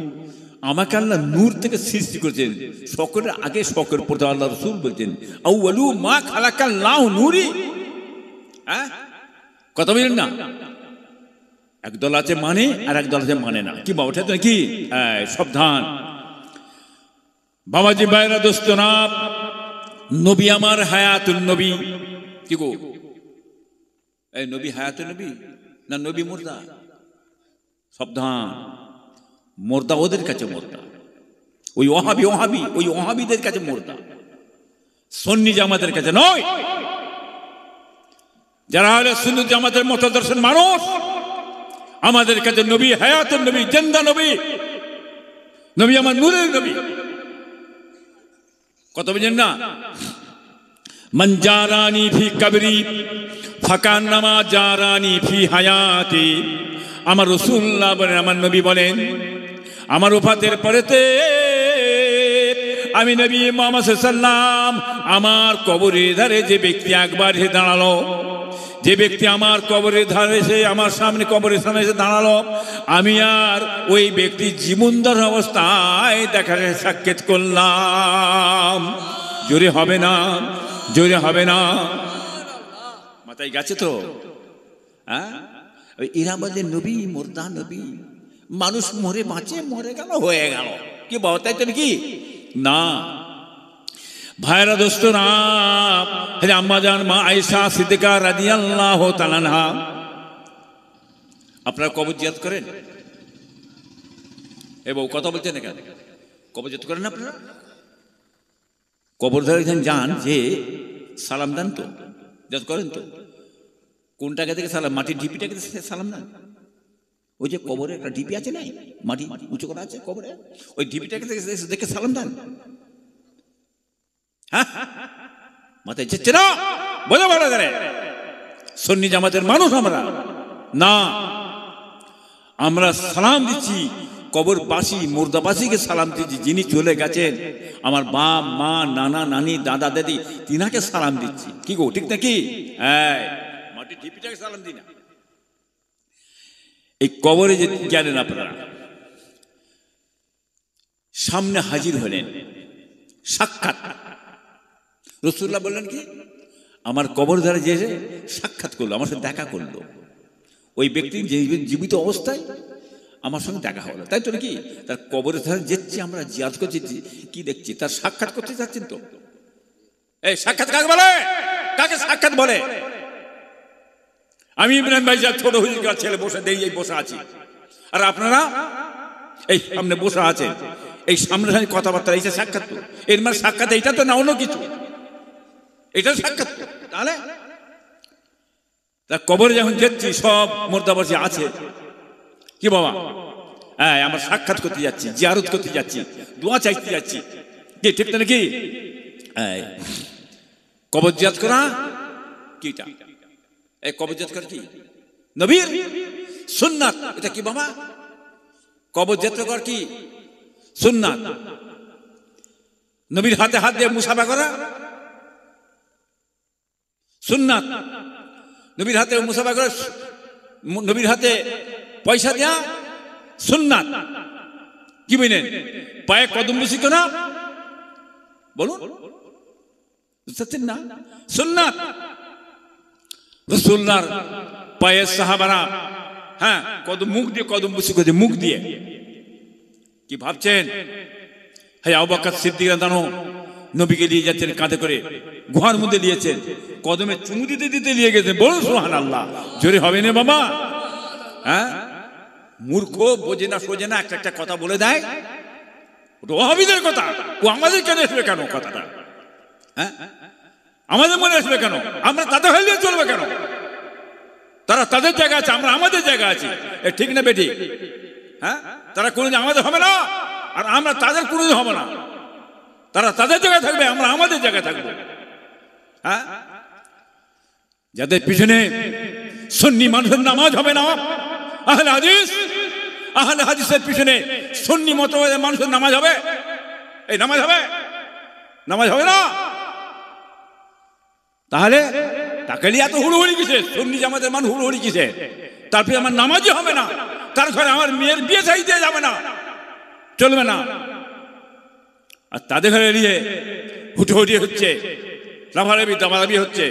আমাকে আল্লাহ নূর থেকে সৃষ্টি করেছেন। সকলের আগে, সকলের প্রথম আল্লাহ রাসূল বলছেন, আউয়ালু মা খালাকাল্লাহু নূরি। হ্যাঁ, কথা বুঝলেন না? একদল আছে মানে, আর একদল আছে মানে না। কি বাবা, ওটা কি? সাবধান বাবাজি, ভাইরা, দোস্তরা, নবী আমার হায়াতুন নবী। কি গো, এই নবী হায়াতুন নবী না নবী মুর্দা? সাবধান, মুর্দা ওদের কাছে মুর্দা, ওই ওহাবি ওহাবি ওই ওহাবিদের কাছে মুর্দা, সুন্নি জামাতের কাছে নয়। যারা হলে সুন্নি জামাতের মতদর্শন মানুষ, আমাদের কাছে নবী হায়াতুন নবী, জিন্দা নবী, নবী আমার নূরের নবী। কত বুঝেন না? মান জারানি ফি কবরি ফাকান্নামা জারানি ফি হায়াতি। আমার রাসূলুল্লাহ বলেন, আমার নবী বলেন, আমার ওফাতের পরেতে আমি নবী মুহাম্মদ সাল্লাল্লাহু আলাইহি ওয়াসাল্লাম আমার কবরের ধারে যে ব্যক্তি একবার এসে দাঁড়ালো, যে ব্যক্তি আমার কবরের ধারে এসে আমার সামনে কবরের সামনে এসে দাঁড়ালো, আমি আর ওই ব্যক্তি জীবনদার অবস্থায় দেখা সাক্ষাৎ করলাম। জোরে হবে না, জোরে হবে না, মাথায় গেছে তো? হ্যাঁ, এরা বলে নবী মুর্দা নবী, মানুষ মরে বাঁচে, মরে গেল হয়ে গেল, কি বাবা, তাই তো নাকি? না ভাইরা দোস্তরা, আম্মাজান মা আয়েশা সিদ্দিকা রাদিয়াল্লাহু তাআলা আনহা, আপনারা কবর জিয়ারত করেন? এ বউ কথা বলছেন না কেন? কবর জিয়ারত করেন আপনারা? কবর ধরে যান যে সালাম দেন তো, জিয়ারত করেন তো? কোনটাকে থেকে সালাম? মাটির ঢিপিটাকে সালাম দেন? ওই যে কবরে একটা ঢিপি আছে না, মাটি উঁচু করা আছে কবরে, ওই ঢিপিটাকে দেখে সালাম দেন? মাথায় যাচ্ছে না? বোঝা ভালো করে, সুন্নি জামাতের মানুষ আমরা না, আমরা সালাম দিচ্ছি কবরবাসী মুর্দাবাসীকে সালাম দিচ্ছি, যিনি চলে গেছেন, আমার বাপ মা নানা নানি দাদা দাদি, তিনাকে সালাম দিচ্ছি। কি গো, ঠিক নাকি? হ্যাঁ, মাটির ঢিপিটাকে সালাম দিই না। এই কবরে যে গেলেন আপনারা, সামনে হাজির হলেন, সাক্ষাৎ। রাসূলুল্লাহ বললেন কি, আমার কবর ধারে যে সাক্ষাৎ করলো, আমার সাথে দেখা করলো, ওই ব্যক্তি যে জীবিত অবস্থায় আমার সঙ্গে দেখা হলো, তাই তো নাকি? তার কবরের ধারে যাচ্ছি আমরা, জিয়ারত করছি, কি দেখছি? তার সাক্ষাৎ করতে যাচ্ছেন তো? এই সাক্ষাৎ কাকে বলে? কাকে সাক্ষাৎ বলে? আমি ইব্রাহিম ভাই সাহেব ছোট হুজুর ছেলে বসে দেই, এই বসে আছি, আর আপনারা এই সামনে বসে আছেন, এই সামনে কথাবার্তা, এই সাক্ষাৎ তো? এর মানে সাক্ষাৎ এইটা তো না, অন্য কিছু, এটা সাক্ষাৎ। তাহলে তা কবরে যখন যাচ্ছি, সব মুর্দাবাসী আছে, কি বাবা, হ্যাঁ, আমরা সাক্ষাৎ করতে যাচ্ছি, জিয়ারত করতে যাচ্ছি, দোয়া চাইতে যাচ্ছি, কি ঠিক না নাকি? কবর জিয়ারত করা কিটা? এই কবর জিয়ারত করা কি নবীর সুন্নাত। এটা কি বাবা? কবর জিয়ারত করা কি সুন্নাত? নবীর হাতে হাত দিয়ে মুসাফা করা সুন্নাত, নবীর হাতে মুসাফা করা, নবীর হাতে পয়সা দেয়া সুন্নাত। কি বলেন? পায়ে কদম বসি না, বলুন, বুঝতে না? সুন্নাত। রাসূলুল্লাহর পায়ে সাহাবারা, হ্যাঁ, কদম, মুখ দিয়ে কদম বসি করছে, মুখ দিয়ে। কি ভাবছেন? হ্যাঁ, আবু বকর সিদ্দিক রাদিয়াল্লাহু নবীকে নিয়ে যাচ্ছেন কাঁধে করে, গুহার মধ্যে নিয়েছেন, কদমে চুমু দিতে দিতে নিয়ে গেছেন। বলুন সুবহানাল্লাহ, জোরে হবে না বাবা? হ্যাঁ, মূর্খ, বোঝে না সোজে না, একটা একটা কথা বলে দেয়, ওয়াহাবিদের কথা। ও আমাদের কেন আসবে কেন কথাটা? হ্যাঁ, আমাদের মনে আসবে কেন? আমরা তাদের হইলে চলবে কেন? তারা তাদের জায়গা আছে, আমরা আমাদের জায়গা আছি, ঠিক না বেটি? হ্যাঁ, তারা কোনোদিন আমাদের হবে না, আর আমরা তাদের কোনোদিন হবে না। তারা তাদের জায়গায় থাকবে, আমরা আমাদের জায়গায় থাকবো। হ্যাঁ, যাদের পিছনে সুন্নি মানুষের নামাজ হবে না, আহলে হাদিস, আহলে হাদিসের পিছনে সুন্নি মতবাদের মানুষের নামাজ হবে? এই নামাজ হবে? নামাজ হবে না। তাহলে তাকে নিয়ে এত হুড়োহুড়ি কিসে? সুন্নি জামাতের মানুষ হুড়োহুড়ি কিসে? তারপরে আমার নামাজই হবে না, তার ঘরে আমার মেয়ের বিয়ে চাইতে যাবে না, চলবে না। আর তাদের ঘরে নিয়ে হুটোহুটি হচ্ছে, লাফালাফি দামালাফি হচ্ছে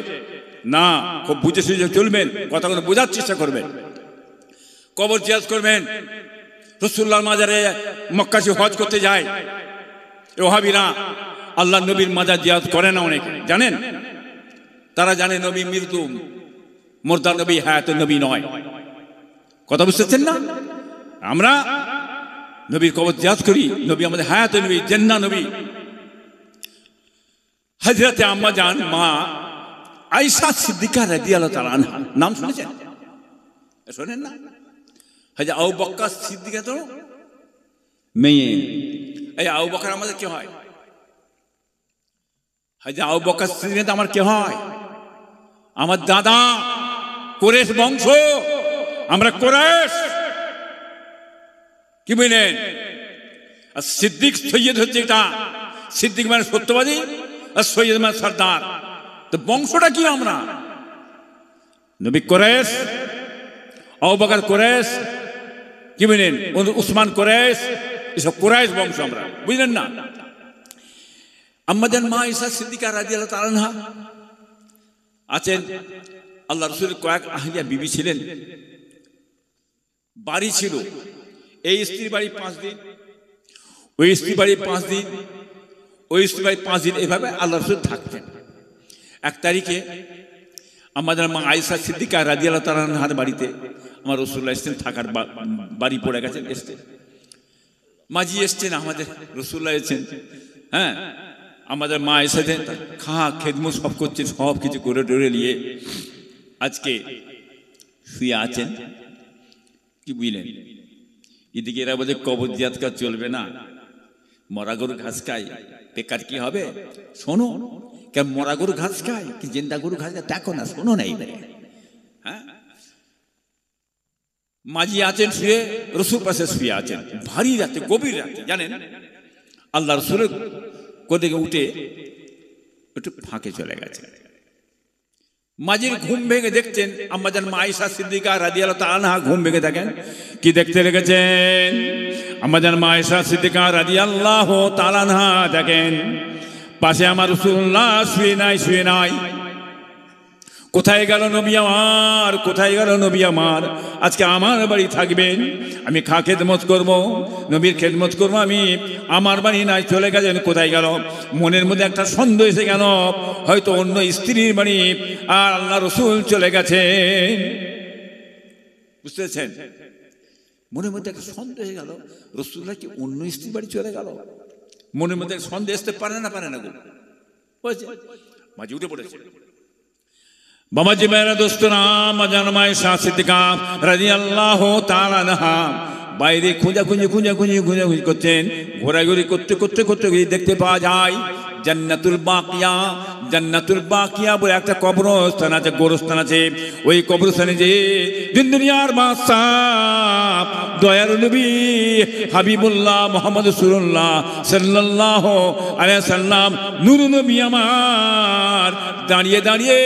না। খুব বুঝে সুঝে চলবেন, কথাগুলো বোঝার চেষ্টা করবেন। কবর জিয়ারত করবেন। রাসূলুল্লাহর মাজারে মক্কাসী হজ করতে যায়, ওহাবিরা আল্লাহ নবীর মাজার জিয়ারত করে না। অনেকে জানেন, তারা জানে নবী মৃত্যু, মুর্দা নবী, হায়াত নবী নয়। কথা বুঝতেছেন না? আমরা নবীর কবর জিয়ারত করি, নবী আমাদের হায়াত নবী, জান্নাহ নবী। হযরতে আম্মা জান মা আয়েশা সিদ্দিকা রাদিয়াল্লাহু তাআলা আনহা, নাম শুনেছেন? শোনেন না? হযরত আবু বকর সিদ্দিকা তো মেয়ে। এই আবু বকর আমাদের কি হয়? হযরত আবু বকর সিদ্দিক আমার কি হয়? আমার দাদা, কুরাইশ বংশ, আমরা কুরাইশ। কি বলেন? আর সিদ্দিক সৈয়দ হচ্ছে, এটা সিদ্দিক মানে সত্যবাদী, আর সৈয়দ মানে সর্দার। তো বংশটা কি? আমরা নবী কুরাইশ, আবু বকর কুরাইশ, কি বলেন, উসমান কুরাইশ, এসব কুরাইশ বংশ আমরা, বুঝলেন না। আম্মাজান মা আয়েশা সিদ্দিকা রাদিয়াল্লাহু তাআলা আনহা আছেন। আল্লাহ রাসূলের কয়েক আহিয়া বিবি ছিলেন, বাড়ি ছিল, এই স্ত্রী বাড়ি 5 দিন, ওই স্ত্রী বাড়ি 5 দিন, ওই স্ত্রী বাড়ি 5 দিন, এভাবে আল্লাহ রাসূল থাকতেন। এক তারিখে আমাদের মা আয়েশা সিদ্দিকা রাদিয়াল্লাহু তাআলা আনহার বাড়িতে আমার রাসূলুল্লাহ এসেছেন, থাকার বাড়ি পড়ে গেছেন, এসেছেন, মাঝি এসছেন, আমাদের রাসূলুল্লাহ এসেছেন, হ্যাঁ, আমাদের মা এসেছেন, খেদমত সব করছেন, সব কিছু করে টরে নিয়ে আজকে শুয়ে আছেন। কি বুঝলেন, এদিকে এরা বলছে কবর জিয়ারত কাজ চলবে না, মরা গরু ঘাস খায়, বেকার কি হবে? শোনো, কেন মরা গরু ঘাস খায় কি জিন্দা গরু ঘাস খায় দেখো না, শোনো না এইবারে। হ্যাঁ, মাঝি আছেন শুয়ে, রসুল পাশে শুয়ে আছেন, ভারী রাতে, গভীর রাতে, জানেন আল্লাহ রসুলের কোদিকে উঠে একটু ফাঁকে চলে গেছে। মাঝির ঘুম ভেঙে দেখছেন আম্মাজান মা আয়েশা সিদ্দিকা রাদিয়াল্লাহু তাআলা আনহা ঘুম ভেঙে থাকেন, কি দেখতে লেগেছেন? আম্মাজান মা আয়েশা সিদ্দিকা রাদিয়াল্লাহু তাআলা আনহা দেখেন পাশে আমার রাসূলুল্লাহ শুয়ে নাই, শুয়ে নাই। কোথায় গেল নবী আমার, কোথায় গেল নবী আমার? আজকে আমার বাড়ি থাকবেন, আমি খেদমত করব, নবীর খেদমত করবো, আমি আমার বাড়ি নাই, চলে গেলেন, কোথায় গেল? মনের মধ্যে একটা সন্দেহ এসে গেল, হয়তো অন্য স্ত্রীর বাড়ি, আর আল্লাহ রসুল চলে গেছেন। বুঝতে পেরেছেন? মনের মধ্যে একটা সন্দেহ হয়ে গেল, রাসূলুল্লাহ কি অন্য স্ত্রীর বাড়ি চলে গেল? মনের মধ্যে সন্দেহ আসতে পারে না, পারে না গো, বুঝছে? মাঝে উঠে পড়েছে। বাবাজি মেরা দোস্তরা, আম্মাজান মা আয়েশা সিদ্দিকা রাদিয়াল্লাহু তাআলা আনহা বাইরে খুঁজাখুঁজি করছেন, ঘোরাঘুরি করতে করতে করতে দেখতে পাওয়া যায় জান্নাতুল বাকিয়া, জান্নাতুল বাকিয়া বলে একটা কবরস্থান আছে, গোরস্থান আছে। ওই কবরস্থানে যে দিন দুনিয়ার বাদশাহ দয়ালু নবী হাবিবুল্লাহ মুহাম্মদ রাসূলুল্লাহ সাল্লাল্লাহু আলাইহি সাল্লাম নূর নবী আমার দাঁড়িয়ে দাঁড়িয়ে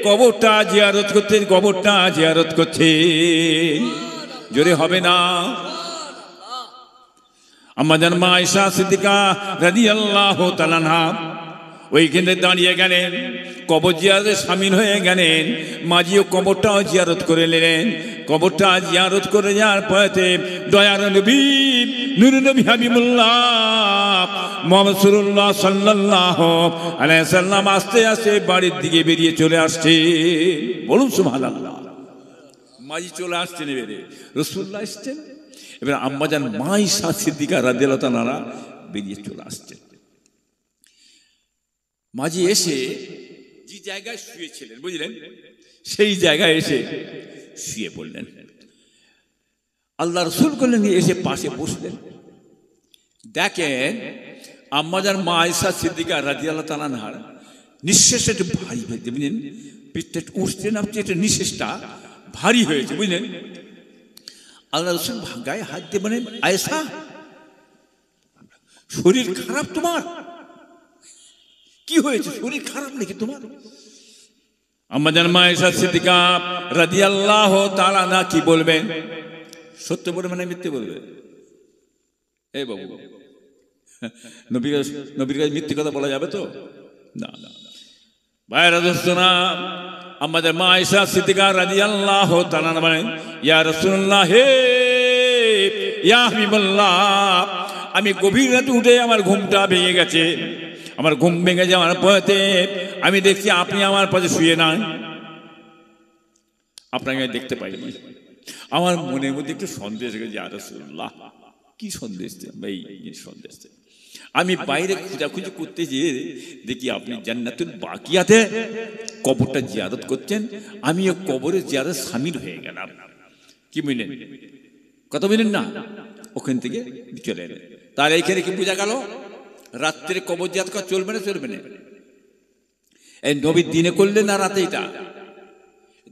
কবরটা জিয়ারত করতেন, কবরটা জিয়ারত করছেন। জোরে হবে না? আম্মাজান মা আয়েশা সিদ্দিকা রাদিয়াল্লাহু তাআলা আনহা ওইখানে দাঁড়িয়ে গেলেন, কবর জিয়ারতে শামিল হয়ে গেলেন। মাঝিও কবরটাও জিয়ারত করে নিলেন। কবরটা জিয়ারত করে যাওয়ার পথে দয়ার নবী নূর নবী হাবিবুল্লাহ মুহাম্মদ রাসূলুল্লাহ সাল্লাল্লাহু আলাইহি সাল্লাম আস্তে আস্তে বাড়ির দিকে বেরিয়ে চলে আসছে। বলুন সুবহানাল্লাহ। মাঝি চলে আসছেন, এবারে রাসূলুল্লাহ আসছেন, এবার আম্মাজান মা আয়েশা সিদ্দিকা রাদিয়াল্লাহু তাআলা আনহা বেরিয়ে চলে আসছেন। মাঝি এসে যে জায়গায় শুয়েছিলেন, বুঝলেন, সেই জায়গায় এসে শুয়ে পড়লেন। আল্লাহ রাসূল করলেন এসে পাশে বসলেন। দেখেন আম্মাজান মা আয়েশা সিদ্দিকা রাদিয়াল্লাহু তাআলা আনহার নিঃশ্বাসটা একটু ভারী হয়েছে, বুঝলেন, পিঠটা উঠছে না, এটা নিঃশ্বাসটা ভারী হয়েছে, বুঝলেন। আল্লাহ রাসূল গায়ে হাত দিয়ে বলেন, আয়েশা শরীর খারাপ তোমার? কি হয়েছে, শরীর খারাপ নাকি তোমার? আম্মাজান মা আয়েশা সিদ্দিকা রাদিয়াল্লাহু তাআলা আনহা কি বলবেন? সত্য বলবে না মিথ্যে বলবে? এই বাবু, নবীর কাছে মিথ্যে কথা বলা যাবে তো না? ভাইরা দোস্তরা, আমাদের মা আয়েশা সিদ্দিকা রাদিয়াল্লাহু তাআলা আনহা বলেন, ইয়া রাসূলুল্লাহ, হে ইয়া হাবিবাল্লাহ, আমি গভীর রাতে উঠে আমার ঘুমটা ভেঙে গেছে। আমার ঘুম ভেঙে যাওয়ার পথে আমি দেখছি আপনি আমার পাশে শুয়ে নাই, আপনাকে দেখতে পাইনি। আমার মনের মধ্যে একটু সন্দেহ এসে গেছে, ইয়া রাসূলুল্লাহ, কি সন্দেহ? ভাই সন্দেহ। আমি বাইরে খোঁজাখুঁজি করতে যেয়ে দেখি আপনি জান্নাতুল বাকিয়াতে কবরটা জিয়ারত করছেন। আমি ওই কবরের জিয়ারত শামিল হয়ে গেলাম। কি বুঝলেন? কথা বুঝলেন না? ওখান থেকে চলে এলেন। তার এইখানে কি বোঝা গেল? রাত্রে কবর জিয়ারত করা চলবে না, চলবে না? এই নবী দিনে করলেন না রাতে? এটা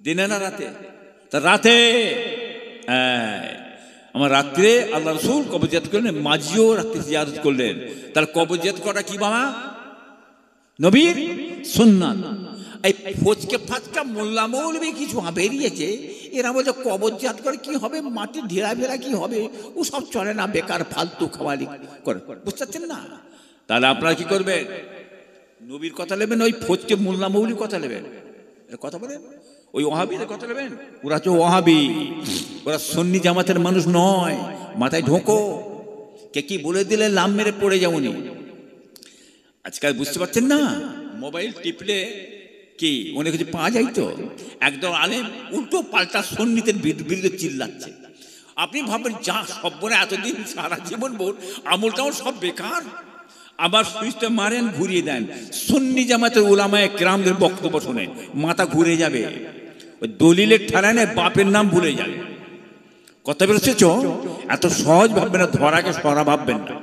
দিনে না রাতে? তা রাতে আমার রাত্রে আল্লাহ রাসূল কবর জিয়ারত করলেন, মাঝিও রাত্রে জিয়ারত করলেন। তার কবর জিয়ারত করা কি বাবা? নবীর সুন্নাত। এই ফচকে ফাচকা মোল্লা মৌলবি কিছু বেরিয়েছে, এরা বলছে কবরজাত করে কি হবে, মাটি ঢেরা ফেরা কি হবে, ও সব চলে না, বেকার ফালতু খাওয়ালি করে, বুঝতে পারছেন না? তাহলে আপনারা কি করবেন? নবীর কথা নেবেন, ওই ফচকে মোল্লা মৌলির কথা নেবেন, এর কথা বলেন, ওই ওয়াহাবিদের কথা নেবেন। ওরা তো ওয়াহাবি, ওরা সুন্নি জামাতের মানুষ নয়, মাথায় ঢোকো। কে কি বলে দিলে লাম মেরে পড়ে যাওনি। আজকাল বুঝতে পারছেন না, মোবাইল টিপলে কি অনেক কিছু পাওয়া যায়। তো একদম আলেম উল্টো পাল্টা সুন্নিতের বিরুদ্ধে চিল্লাচ্ছে। আপনি ভাববেন যা সব বলে এতদিন সারা জীবন বোন আমল টামল সব বেকার, আবার সুইচটা মারেন, ঘুরিয়ে দেন, সুন্নি জামাতের উলামায়ে কেরামদের বক্তব্য শুনে মাথা ঘুরে যাবে। ওই দলিলের ঠারানে বাপের নাম ভুলে যাবে। কথা বেরোচ্ছ, এত সহজ ভাববেন না, ধরাকে সরা ভাববেন না।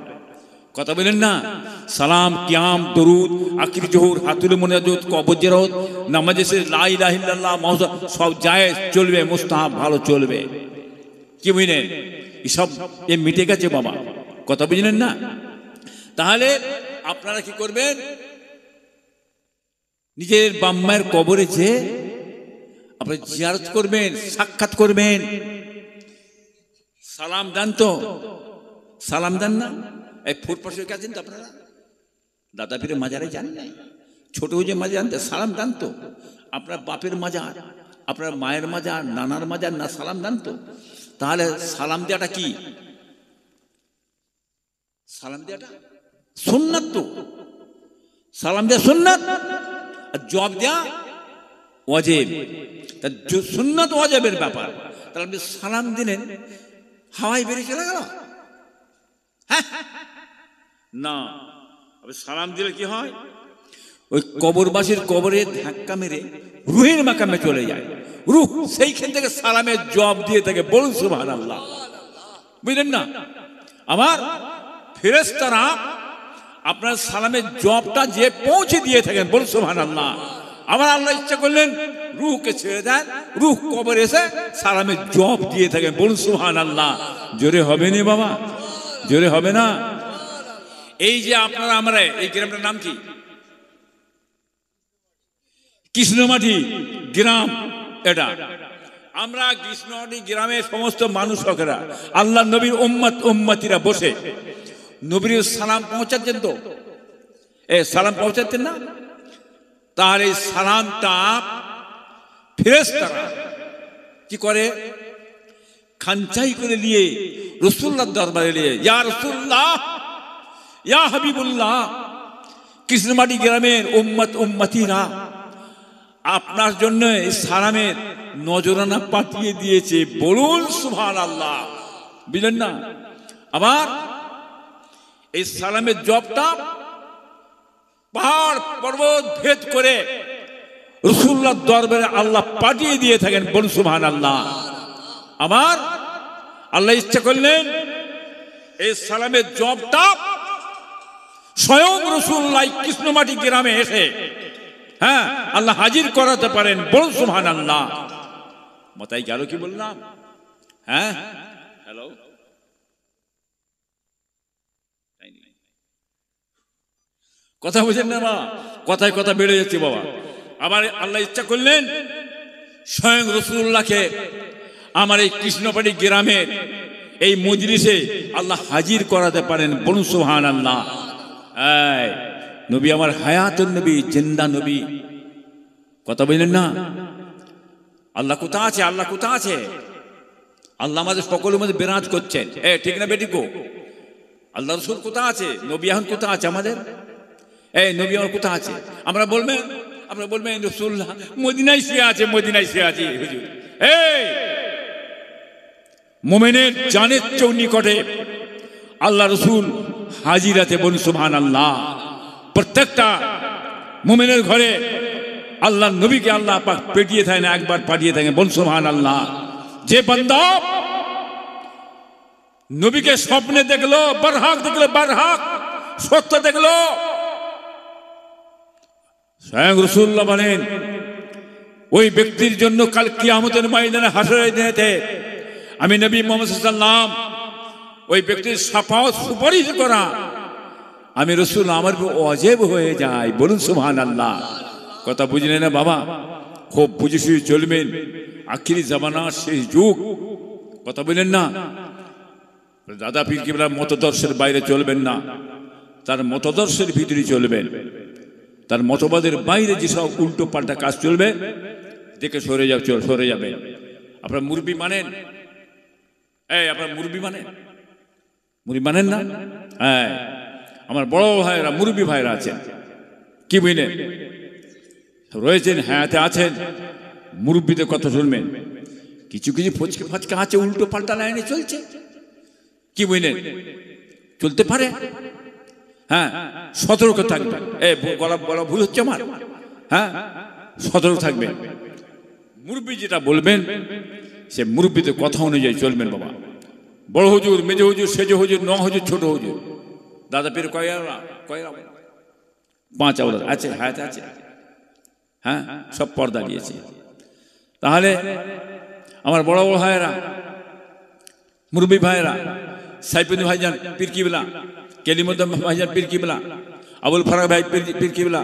কথা বলেন না, সালাম, কিয়াম, দরুদ, আখির জোহর, হাতুলে মুনাজাত, কবর জিয়ারত, নামাজে শেষে লা ইলাহা ইল্লাল্লাহ মুহাম্মাদুর সব জায়েজ চলবে, মুস্তাহাব ভালো চলবে। কি বুঝলেন? এসব এ মিটে গেছে বাবা, কথা বুঝলেন না? তাহলে আপনারা কি করবেন? নিজের বাম্মায়ের কবরে যে আপনারা জিয়ারত করবেন, সাক্ষাৎ করবেন, সালাম দেন। তো সালাম দেন না? এই ফুটপাশে গেছেন তো আপনারা, দাদা পীরের মাজারে যান নাই, ছোট যে মাজার জানতে সালাম দেন তো? আপনার বাপের মাজার, আপনার মায়ের মাজার, নানার মাজার না সালাম দেন তো? তাহলে সালাম দেওয়াটা কি? সালাম দেওয়াটা সুন্নাত। তো সালাম দেওয়া সুন্নাত, আর জবাব দেওয়া ওয়াজিব। তা সুন্নাত ওয়াজিবের ব্যাপার, তাহলে আপনি সালাম দিলেন, হাওয়ায় বেরিয়ে চলে গেল? হ্যাঁ না, সালাম দিলে কি হয়? ওই কবরবাসীর কবরে ধাক্কা মেরে রুহের মাকামে চলে যায়, রুহ সেইখান থেকে সালামের জবাব দিয়ে থাকে। বলুন সুবহানাল্লাহ, বুঝলেন না? আমার ফেরেশতারা আপনার সালামের জবাবটা যে পৌঁছে দিয়ে থাকেন, বলুন সুবহানাল্লাহ। আমার আল্লাহ ইচ্ছা করলেন রুহকে ছেড়ে দেন, রুহ কবরে এসে সালামের জবাব দিয়ে থাকেন, বলুন সুবহানাল্লাহ। জোরে হবে না বাবা, জোরে হবে না? এই যে আপনারা, আমরা এই গ্রামটার নাম কি? কৃষ্ণমাটি গ্রাম। এটা আমরা কৃষ্ণমাটি গ্রামের সমস্ত মানুষ লোকেরা, আল্লাহ নবীর উম্মত উম্মতিরা বসে নবীর সালাম পৌঁছাচ্ছেন। তো সালাম পৌঁছাচ্ছেন না? তাহলে এই সালামটা ফেরেশতারা কি করে? খানচাই করে নিয়ে রাসূলুল্লাহর দরবারে নিয়ে, ইয়া রাসূলুল্লাহ, ইয়া হাবিবুল্লাহ, কৃষ্ণমাটি গ্রামের উম্মত উম্মতিরা আপনার জন্য এই সালামের নজরানা পাঠিয়ে দিয়েছে, বলুন সুবহানাল্লাহ। বুঝলেন না? আবার এই সালামের জবটা পাহাড় পর্বত ভেদ করে রাসূলুল্লাহর দরবারে আল্লাহ পাঠিয়ে দিয়ে থাকেন, বলুন সুবহানাল্লাহ। আবার আল্লাহ ইচ্ছা করলেন এই সালামের জবটা স্বয়ং রাসূলুল্লাহ কৃষ্ণমাটি গ্রামে এসে হ্যাঁ আল্লাহ হাজির করাতে পারেন, বলুন সুবহানাল্লাহ। মাথায় গেল কি বললাম? হ্যাঁ, হ্যালো, কথা বুঝেন না বাবা? কথায় কথা বেড়ে যাচ্ছে বাবা। আবার আল্লাহ ইচ্ছা করলেন স্বয়ং রাসূলুল্লাহকে আমার এই কৃষ্ণপাটি গ্রামের এই মজলিসে আল্লাহ হাজির করাতে পারেন, বলুন সুবহানাল্লাহ। এই নবী আমার হায়াতুন নবী, জিন্দা নবী, কথা বললেন না? আল্লাহ কোথা আছে? আল্লাহ কোথা আছে? আল্লাহ আমাদের সকলের মধ্যে বিরাজ করছেন, ঠিক না বেটিকো? আল্লাহ রাসূল কোথা আছে? নবী এখন কোথা আছে আমাদের? এই নবী আমার কোথা আছে? আমরা বলবেন, আপনারা বলবেন রাসূলুল্লাহ মদিনায় শুয়ে আছে, মদিনায় শুয়ে আছে। হুজুর, এই মুমিনের জানের চেয়ে নিকটে আল্লাহ রাসূল হাজির আছে, বলুন সুবহানাল্লাহ। প্রত্যেকটা মুমিনের ঘরে আল্লাহ নবীকে আল্লাহ পাক পেটিয়ে থাকেন, একবার পাঠিয়ে থাকেন, বলুন সুবহানাল্লাহ। যে বান্দা নবীকে স্বপ্নে দেখলো, বারহাক দেখলো, বারহাক সত্য দেখলো, স্বয়ং রাসূলুল্লাহ বলেন ওই ব্যক্তির জন্য কাল কিয়ামতের ময়দানে হাসরের দিনেতে আমি নবী মুহাম্মদ সাল্লাল্লাহু আলাইহি ওয়াসাল্লাম ওই ব্যক্তির শাফাআত সুপারিশ করা আমি রাসূল আমার ওয়াজিব হয়ে যায়, বলুন সুবহানাল্লাহ। কথা বুঝলেন না বাবা? খুব বুঝে শুয়ে চলবেন, আখিরি জামানা শেষ যুগ। কথা বললেন না? দাদা পীর কেবলার মতদর্শের বাইরে চলবেন না, তার মতদর্শের ভিতরে চলবেন। তার মতবাদের বাইরে যেসব উল্টো পাল্টা কাজ চলবে দেখে সরে যাবে। আপনার মুরব্বি মানেন? আপনার মুরব্বি মানেন না? হ্যাঁ, আমার বড় ভাইরা মুরব্বি ভাইরা আছেন, কি বুঝলেন, রয়েছেন, হ্যাঁতে আছেন, মুরব্বিদের কথা শুনবেন। কিছু কিছু ফচকে ফচকা আছে, উল্টো পাল্টা লাইনে চলছে, কি বুঝলেন, চলতে পারে। হ্যাঁ, সতর্ক থাকবেন। বলা ভুল হচ্ছে আমার? হ্যাঁ, সতর্ক থাকবেন। মুরব্বি যেটা বলবেন সে মুরব্বিদের কথা অনুযায়ী চলবেন বাবা। বড় হুজুর, মেজ হুজুর, সেজ হুজুর, ন হুজুর, ছোট হুজুর, দাদা পীর কয়রা 5 আওলাদ আছে, হায়াতে আছে। হ্যাঁ, সব পর্দা দিয়েছে। তাহলে আমার বড় বড় ভাইয়েরা, মুরব্বি ভাইয়েরা, সাইফুদ্দিন ভাইজান পীর কিবলা, কেলিমুদ্দিন ভাইজান পীর কিবলা, আবুল ফারাক ভাই পীর কিবলা,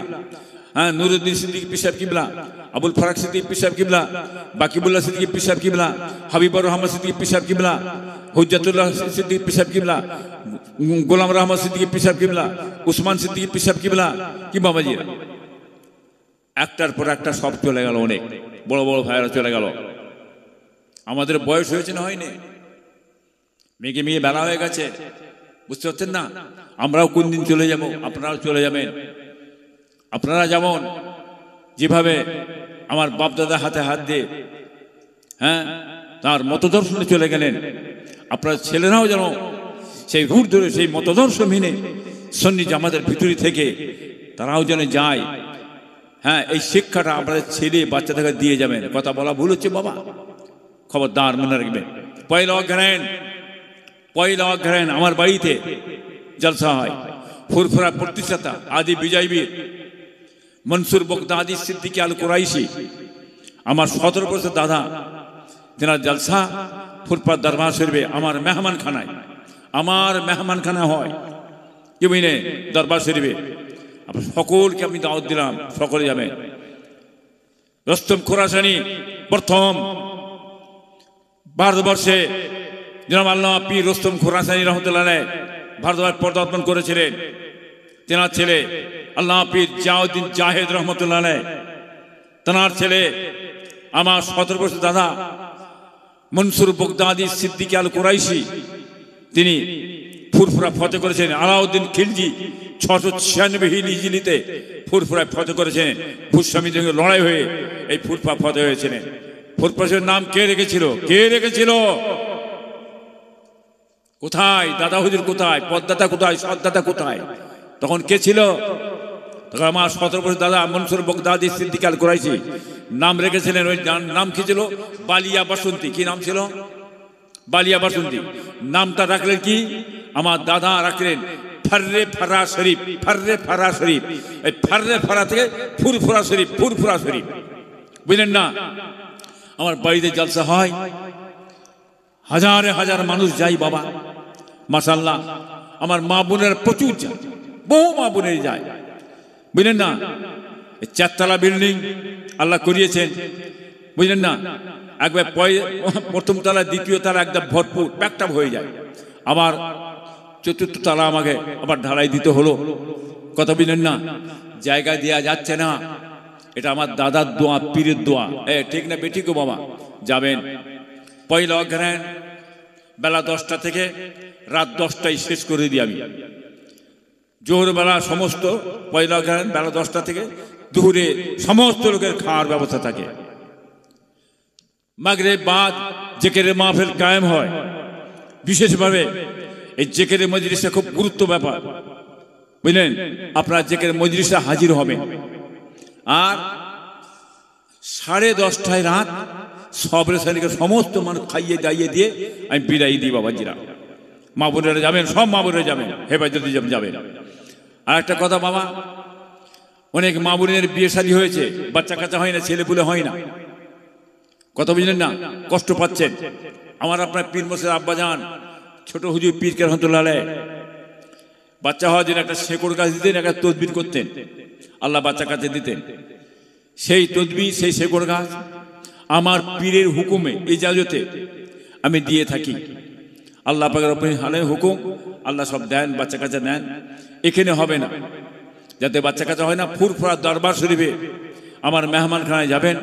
হ্যাঁ, নুরুদ্দিন সিদ্দিকী পীর সাহেব কিবলা, আবুল ফারাক সিদ্দিকী পীর সাহেব কিবলা, বাকিবুল্লাহ সিদ্দিকী পীর সাহেব কিবলা, হাবিবুর রহমান সিদ্দিকী পীর সাহেব কিবলা, হুজ্জাতুল্লাহ সিদ্দিকী পীর সাহেব কিবলা, গোলাম রহমান সিদ্দিকী পীর সাহেব কিবলা, উসমান সিদ্দিকী পীর সাহেব কিবলা, কি বাবাজি, একটার পর একটা সব চলে গেল। অনেক বড় বড় ভাইয়েরা চলে গেল। আমাদের বয়স হয়েছে না হয়নি? মেঘে মেঘে বেলা হয়ে গেছে, বুঝতে পারছেন না? আমরাও কোন দিন চলে যাব, আপনারাও চলে যাবেন। আপনারা যেমন যেভাবে আমার বাপদাদা হাতে হাত দিয়ে, হ্যাঁ, তার মতদর্শনে চলে গেলেন, আপনার ছেলেরাও যেন সেই রুট ধরে সেই মতদর্শ মেনে সন্নি জামাতের ভিতরে থেকে তারাও যেন যায়। হ্যাঁ, এই শিক্ষাটা আপনাদের ছেলে বাচ্চাদেরকে দিয়ে যাবেন। কথা বলা ভুল হচ্ছে বাবা, খবরদার মনে রাখবেন। পয়লা অগ্রহায়ণ আমার বাড়িতে জলসা হয়। ফুরফুরা প্রতিষ্ঠাতা আদি বিজয়বীর মনসুর বগদাদি সিদ্দিকী আল কুরাইশি, আমার 17 বছর দাদা, তেনার জলসা ফুরফুরা দরবার শরীফে আমার মেহমানখানা হয়, কি বুঝলেন, দরবার শরীফে। সকলকে আমি দাওয়াত দিলাম, সকলে যাবেন। রুস্তম খোরাসানি প্রথম ভারতবর্ষে জনাব আল্লামা পীর রুস্তম খোরাসানি রহমতুল্লাহ আলাইহ ভারতবর্ষে পদার্পণ করেছিলেন। তেনার ছেলে আল্লামা পীর জিয়াউদ্দিন জাহেদ রহমতুল্লাহ আলাইহ, তেনার ছেলে আমার 17 বছর দাদা মনসুর বগদাদি সিদ্দিকী আল কুরাইশি, তিনি ফুরফুরা ফতে করেছেন। আলাউদ্দিন খিলজি 696 হিজরিতে ফুরফুরায় ফতে করেছেন। ভূস্বামীর সঙ্গে লড়াই হয়ে এই ফুরফুরা ফতে হয়েছিলেন। ফুরফুরার নাম কে রেখেছিল? কোথায় দাদা হুজুর, কোথায় পদ্মাতা, কোথায় সদ্দাতা, কোথায়? তখন কে ছিল? তখন আমার 17 বছর দাদা মনসুর বগদাদি সিদ্দিকী আল কুরাইশি নাম রেখেছিলেন। ওই নাম কি ছিল? বালিয়া বাসন্তী। কি নাম ছিল? বালিয়া বাসন্তী। নামটা রাখলেন কি? আমার দাদা রাখলেন ফাররে ফারা শরীফ। এই ফাররে ফারা থেকে ফুরফুরা শরীফ, বুঝলেন না? আমার বাড়িতে জলসা হয়, হাজারে হাজার মানুষ যায় বাবা, মাশাআল্লাহ। আমার মা বোনের প্রচুর যায়, বহু মা বোনের যায়, বুঝলেন না? 4 তলা বিল্ডিং আল্লাহ করিয়েছেন, বুঝলেন না? একবার প্রথম তলা, দ্বিতীয় তলা একদম ভরপুর প্যাকটাপ হয়ে যায়। আবার 4র্থ তলা আমাকে আবার ঢালাই দিতে হলো। কথা বুঝলেন না? জায়গা দেওয়া যাচ্ছে না। এটা আমার দাদার দোয়া, পীরের দোয়া। ঠিক না বেঠিক বাবা? যাবেন। পয়লা অগ্রহায়ণ বেলা 10টা থেকে রাত 10টায় শেষ করে দিই আমি। জোহরবেলা সমস্ত পয়লা অগ্রহায়ণ বেলা 10টা থেকে দুপুরে সমস্ত লোকের খাওয়ার ব্যবস্থা থাকে। মাগরিব বাদ জিকিরের মাহফিল কায়েম হয়। বিশেষভাবে এই জিকিরের মজলিসটা খুব গুরুত্ব ব্যাপার, বুঝলেন? আপনারা জিকিরের মজলিসে হাজির হবেন। আর 10:30টায় রাত সবরে সারিকে সমস্ত মানুষ খাইয়ে দাইয়ে দিয়ে আমি বিদায় দিই বাবাজিরা। মা বোনেরা যাবেন, সব মা বোনেরা যাবেন, হেফাজতে যাবেন। আর একটা কথা বাবা, অনেক মা বোনের বিয়ে শাদী হয়েছে, বাচ্চা কাচ্চা হয় না, ছেলে পুলে হয় না। কথা বুঝলেন না? কষ্ট পাচ্ছেন। আমার আপনার পীর মশাই আব্বাজান ছোট হুজুর পীর রহমতুল্লাহ আলাইহ বাচ্চা হওয়ার জন্য একটা শেকড় গাছ দিতেন, একটা তদবির করতেন, আল্লাহ বাচ্চা কাছে দিতেন। সেই তদবি, সেই শেকড় গাছ আমার পীরের হুকুমে ইজাজতে আমি দিয়ে থাকি। আল্লাহ পাকের উপরে হালে হুকুম, আল্লাহ সব দেন, বাচ্চা কাচ্চা দেন। এখানে হবে না, যাতে বাচ্চা কাচ্চা হয় না, ফুরফুরা দরবার শরীফে আমার মেহমানখানায় যাবেন,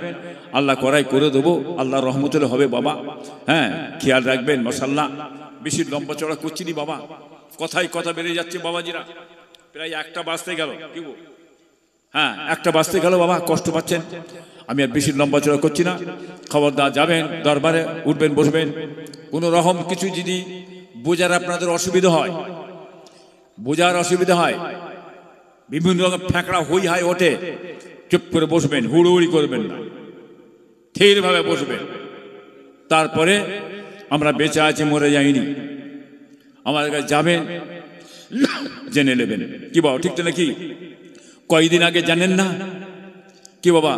আল্লাহ করাই করে দেবো, আল্লাহ রহমতুল হবে বাবা। হ্যাঁ, খেয়াল রাখবেন। মাশাআল্লাহ, বেশি লম্বা চড়া করছি নি বাবা, কথাই কথা বেড়ে যাচ্ছে বাবাজিরা। প্রায় 1টা বাজতে গেল, কি গো? হ্যাঁ, 1টা বাজতে গেল বাবা, কষ্ট পাচ্ছেন। আমি আর বেশি লম্বা চড়া করছি না। খবরদার যাবেন দরবারে, উঠবেন বসবেন। কোনো রকম কিছু যদি বোঝার আপনাদের অসুবিধা হয়, বোঝার অসুবিধা হয়, বিভিন্ন রকম ফ্যাঁকড়া হই হাই ওঠে, চুপ করে বসবেন, হুড়োহুড়ি করবেন না, স্থিরভাবে বসবেন। তারপরে আমরা বেঁচে আছি, মরে যাইনি, আমাদের কাছে যাবেন, জেনে নেবেন। কি বাবা, ঠিক তো নাকি? কয়েকদিন আগে জানেন না কি বাবা,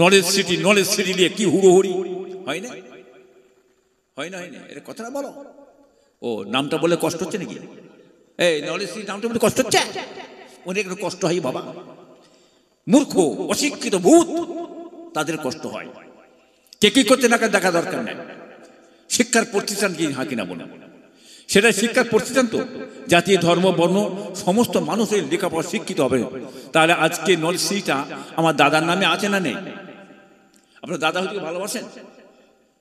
নলেজ সিটি নিয়ে কি হুড়োহুড়ি হয় না? হয় না? এর কথাটা বলো। ও, নামটা বলে কষ্ট হচ্ছে নাকি? এই নলেজ সিটি নামটা বলে কষ্ট হচ্ছে? অনেক কষ্ট হয় বাবা। মূর্খ অশিক্ষিত ভূত, তাদের কষ্ট হয়। কে কি করতে না দেখা দরকার নেই। শিক্ষার প্রতিষ্ঠান কি হ্যাঁ কিনা বলে, সেটা শিক্ষার প্রতিষ্ঠান তো জাতি ধর্ম বর্ণ সমস্ত মানুষের লেখাপড়া শিক্ষিত হবে। তাহলে আজকে নলেজ সিটিটা আমার দাদার নামে আছে না নেই? আপনার দাদা হয়তো ভালোবাসেন,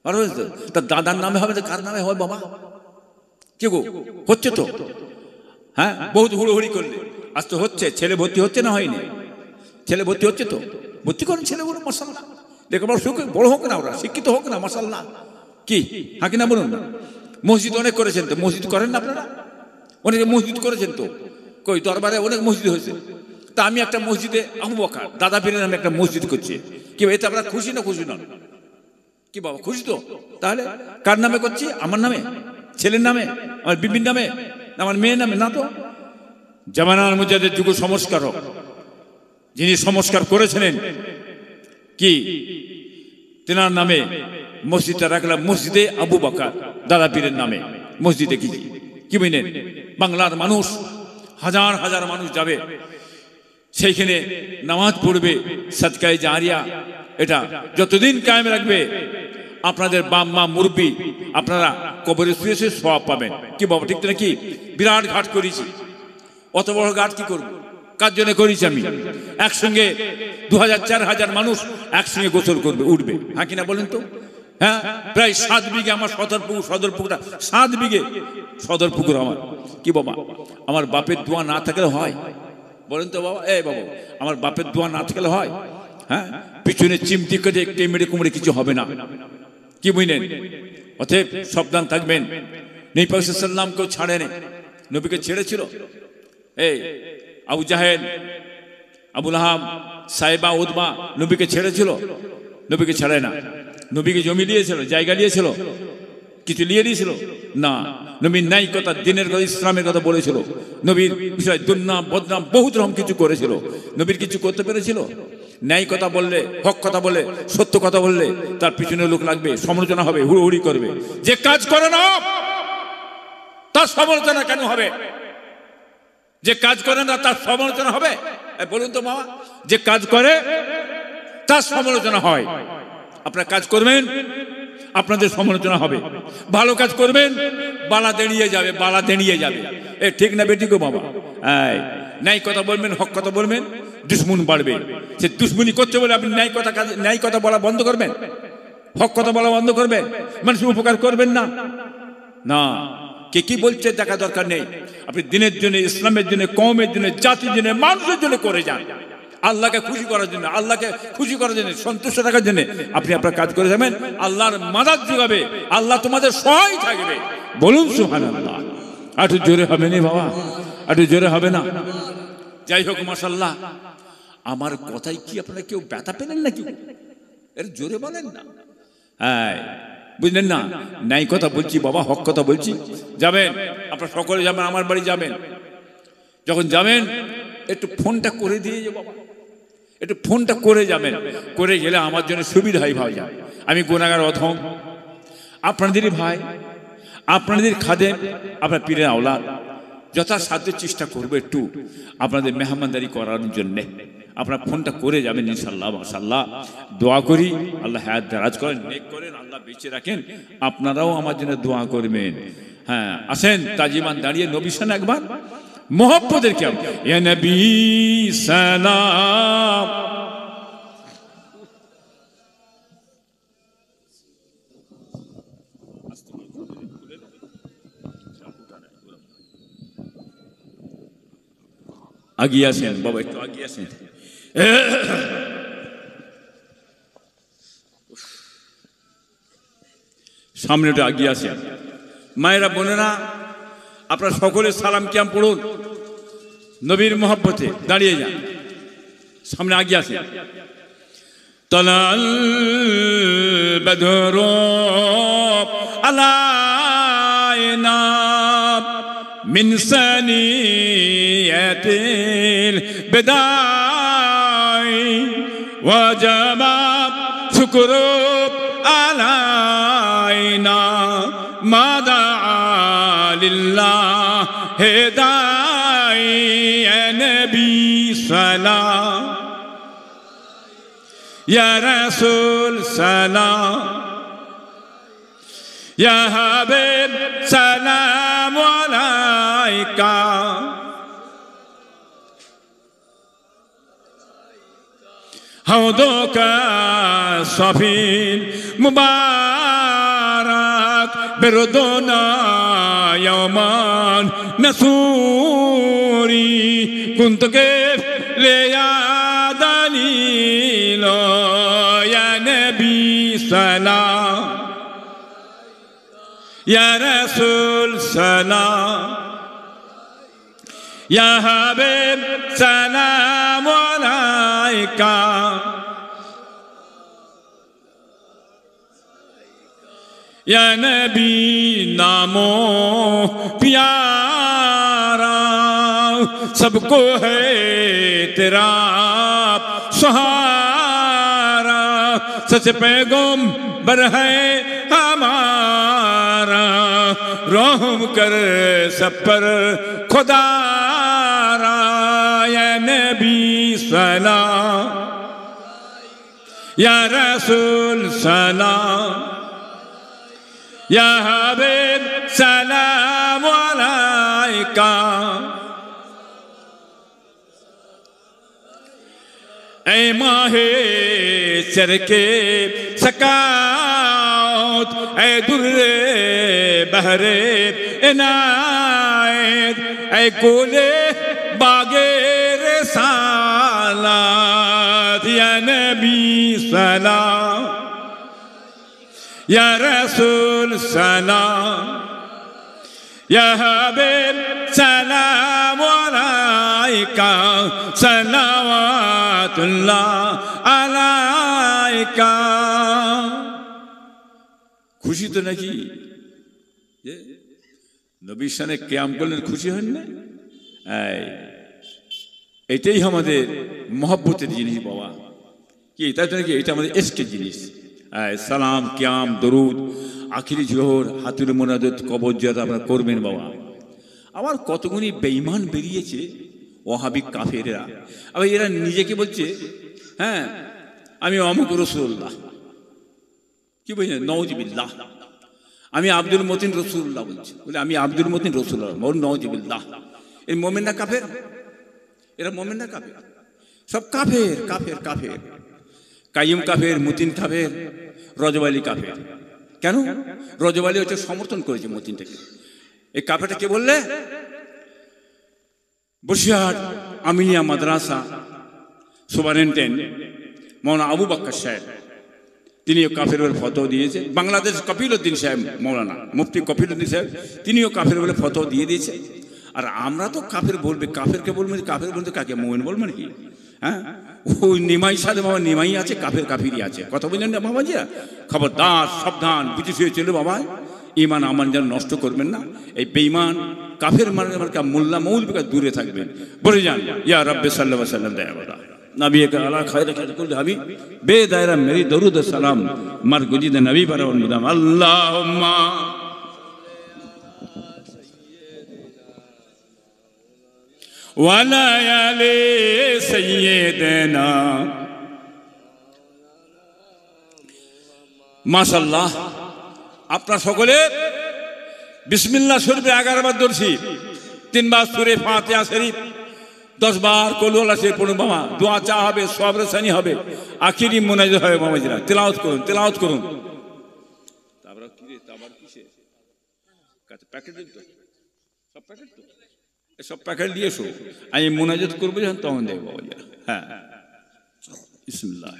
ভালোবাসেন তো, তার দাদার নামে হবে, কার নামে হয় বাবা? কে গো, হচ্ছে তো। হ্যাঁ, বহুত হুড়োহুড়ি করলে আজ তো হচ্ছে। ছেলে ভর্তি হচ্ছে না হয়নি? ছেলে ভর্তি হচ্ছে তো, ভর্তি করেন ছেলেগুলো, মাশাআল্লাহ। লেখাপড়া বড় হোক না, ওরা শিক্ষিত হোক না, মাশাআল্লাহ। কি হ্যাঁ কিনা বলুন না? মসজিদ অনেক করেছেন তো, মসজিদ করেন না আপনারা? অনেকে মসজিদ করেছেন তো, কই দরবারে অনেক মসজিদ হয়েছে। তা আমি একটা মসজিদে, আবু বকর দাদা পীরের নামে একটা মসজিদ করছি, কি এতে আপনারা খুশি না খুশি নন? কি বাবা, খুশি তো? তাহলে কার নামে করছি? আমার নামে, ছেলের নামে, আমার বিবির নামে, আমার মেয়ের নামে না তো। জামানার মুজাদ্দিদ যুগ সংস্কারক, যিনি সংস্কার করেছিলেন, কি তেনার নামে মসজিদটা রাখলাম, মসজিদে আবু বকর দাদা পীরের নামে মসজিদে। কি বুঝলেন? বাংলার মানুষ, হাজার হাজার মানুষ যাবে সেইখানে, নামাজ পড়বে, সাদকায়ে জারিয়া এটা যতদিন কায়েম রাখবে, আপনাদের বাপ মা মুরব্বী আপনারা কবরে শুয়ে শুয়ে সওয়াব পাবেন। কি বাবা, ঠিক নাকি? বিরাট ঘাট করেছি, অত বড় ঘাট কি করব? কার জন্য করেছি? আমি একসঙ্গে 2000-4000 মানুষ একসঙ্গে গোসল করবে, উঠবে, হ্যাঁ কিনা বলেন তো? হ্যাঁ, প্রায় 7 বিঘে আমার সদরপুকুরটা 7 বিঘে সদরপুকুর আমার। কি বাবা, আমার বাপের দোয়া না থাকলে হয়? বলেন তো বাবা, এই বাবা, আমার বাপের দোয়া না থাকলে হয়? হ্যাঁ, পিছনে চিমটি কেটে টেমড়ে কুমড়ে কিছু হবে না। কি বুঝলেন? অতএব সাবধান থাকবেন। নবী পাক সাল্লাল্লাহু আলাইহি ওয়াসাল্লামকেও ছাড়েনি, নবীকে ছেড়েছিল। এই আবু জাহেল, আবু লাহাব, সাইবা, উতবা নবীকে ছেড়েছিল? নবীকে ছাড়ে না। নবীকে জমি দিয়েছিল, জায়গা দিয়েছিল, কিছু নিয়ে দিয়েছিল না। নবীর ন্যায় কথা, দিনের কথা, ইসলামের কথা বলেছিল। নবীর বিষয় দুর্নাম বদনাম বহুত রকম কিছু করেছিল। নবীর কিছু করতে পেরেছিল? ন্যায় কথা বললে, হক কথা বললে, সত্য কথা বললে তার পিছনে লোক লাগবে, সমালোচনা হবে, হুড়োহুড়ি করবে। যে কাজ করে না তার সমালোচনা কেন হবে? যে কাজ করে না তার সমালোচনা হবে? বলুন তো বাবা, যে কাজ করে তার সমালোচনা হয়। আপনারা কাজ করবেন, আপনাদের সমালোচনা হবে। ভালো কাজ করবেন, বালা দেড়িয়ে যাবে, বালা দেড়িয়ে যাবে। এ ঠিক না বেটি গো বাবা? ন্যায় কথা বলবেন, হক কথা বলবেন, দুশ্মন বাড়বে। সে দুশ্মনী করতে বলে আপনি ন্যায় কথা বলা বন্ধ করবেন, হক কথা বলা বন্ধ করবেন, মানুষের উপকার করবেন না। না, কে কি বলছে দেখা দরকার নেই। আপনি দিনের জন্য, ইসলামের জন্য, কওমের জন্য, জাতির জন্য, মানুষের জন্য করে যান। আল্লাহকে খুশি করার জন্য, আল্লাহকে খুশি করার জন্য, সন্তুষ্ট রাখার জন্য আপনি আপনার কাজ করে যাবেন। আল্লাহর মাদাদ যোগাবে, আল্লাহ তোমাদের সহায় থাকবে। বলুন সুবহানাল্লাহ। একটু জোরে হবে না বাবা, একটু জোরে হবে না? যাই হোক, মাশাআল্লাহ। আমার কথাই কি আপনারা কেউ ব্যথা পেলেন নাকি? এর জোরে বলেন না। হ্যাঁ, বুঝলেন না? ন্যায় কথা বলছি বাবা, হক কথা বলছি। যাবেন, আপনারা সকলে যাবেন, আমার বাড়ি যাবেন। যখন যাবেন একটু ফোনটা করে দিয়ে যাবো, একটু ফোনটা করে যাবেন। করে গেলে আমার জন্য সুবিধা হয় ভাই। আমি গুনাহগার অধম, আপনাদেরই ভাই, আপনাদের খাদেম, আপনার পীরের আওলাদ। যথাসাধ্য চেষ্টা করবো একটু আপনাদের মেহমানদারি করার জন্যে। আপনার ফোনটা করে যাবেন ইনশাল্লাহ মাশাআল্লাহ। দোয়া করি আল্লাহ হায়াত দারাজ করেন, নেক করেন, আল্লাহ বেঁচে রাখেন। আপনারাও আমার জন্য দোয়া করবেন। হ্যাঁ আসেন তাজিমান দাঁড়িয়ে নবী সান একবার মোহাব্বতের কি ইয়া নবী সালাম। আগিয়ে আসেন বাবা, একটু আগিয়ে আসেন। সামনে একটু আগিয়ে আসেন। মায়েরা বোনেরা আপনারা সকলে সালাম কিয়াম পড়ুন নবীর মোহাব্বতে। দাঁড়িয়ে যান, সামনে আগিয়ে আসেন। তালাল বদরু আলাইনা মিন সানিয়াতিল বিদাই ওয়াজাবা শুকরু আলাইনা মাদা লিল্লাহ হেদাই ইয়া নবী সালাম ইয়া রাসূল সালাম ইয়া হাবিব সালাম আলাইকা হাউদুকা সাফিল মুবারাক বিরদুনা ইয়ামান নাসুরি কুনতুকে লিয়া দালিল ইয়া নবী সালাম ইয়া রাসূল সালাম ইয়া হাবিব সালাম আলাইকা या नबी नामो प्यारा सबको है तेरा सहारा सच पैगंबर है हमारा रहम कर सब पर खुदारा या नबी सलाम या रसूल सलाम या हबीब सलाम अलैका ऐ माहे सर के सकात ऐ दुर्रे बहरे इनायत ऐ कोले बागे रिसालत या नबी सलाम या रसूल सलाम या हबीब सलाम अलैका सलावतुल्लाह अलैका। খুশি তো নাকি যে নবীর সামনে কিয়াম করলেন, খুশি হন না? এটাই আমাদের মহব্বতের জিনিস বাবা। কি এটা তো নাকি, এটা আমাদের ইশকের জিনিস। সালাম কিয়াম দরুদ আখিরি জোহর হাতুর মোনাজাত কবরজাত আপনারা করবেন বাবা। আমার কতগুলি বেঈমান বেরিয়েছে ওয়াহাবি কাফেররা। আবার এরা নিজেকে বলছে হ্যাঁ আমি অমুক রাসূলুল্লাহ, কি বলছেন নাউযুবিল্লাহ, আমি আব্দুল মতিন রাসূলুল্লাহ বলছি, বলে আমি আব্দুল মতিন রাসূলুল্লাহ বল নাউযুবিল্লাহ। এই মুমিন না কাফের? এরা মুমিন না কাফের? সব কাফের কাফের কাফের। কাইয়ুম কাফের, মতিন কাফের, রজবালি কাফের। কেন? রজবালি হচ্ছে সমর্থন করেছে মতিনটাকে। এই কাফেরটা কে বললে? বসিরহাট আমিনিয়া মাদ্রাসা সুপারিনটেন্ডেন্ট মৌলানা আবু বকর সাহেব, তিনিও কাফের বলে ফতোয়া দিয়েছে। বাংলাদেশ কপিলউদ্দিন সাহেব মৌলানা মুফতি কপিলউদ্দিন সাহেব তিনিও কাফের বলে ফতোয়া দিয়ে দিয়েছে। আর আমরা তো কাফের বলবে, কাফেরকে বলবো, কাফের বলতে কাকে মুমিন বলবো নাকি? হ্যাঁ ওই নিমাই সাথে বাবা নিমাই আছে, কাফের কাফিরই আছে। কথা বললেন না বাবা জিয়া? খবরদার সাবধান, বুঝে শুয়ে চলে বাবা, ইমান আমান যেন নষ্ট করবেন না। এই বেঈমান কাফের মানে মোল্লা মৌলবীকে দূরে থাকবেন। বলে যান ইয়া রাব্বি সাল্লাল্লাহু আলাইহি ওয়াসাল্লাম দায়াবাদা নবী কা আলা খায়র কুল হাবিব বে দায়রা মেরি দরুদ সালাম মার গুজিদ নবী पर मुदाम अल्लाहुम्मा ওয়ালায়ালে সাইয়্যিদিনা। মাশাআল্লাহ, আপনার সকলে বিসমিল্লাহ শরীফে 11 বার দর্শি, 3 বার সূরা ফাতিহা শরীফ, 10 বার কুল হুয়াল্লাহু শরীফ পড়ুন বাবা। দোয়া চা হবে, সওয়াব রেসানি হবে, আখিরি মুনাজাত হবে বাবাজিরা। তেলাওয়াত করুন, তেলাওয়াত করুন। তারপর কি রে, তারপর কিসে কাছে প্যাকেট দিন তো, সব প্যাকেট তো, সব প্যাকেট দিয়ে এসো, আমি মুনাজাত করবো যখন তখন দেবো বাবাজিরা। হ্যাঁ, বিসমিল্লাহ।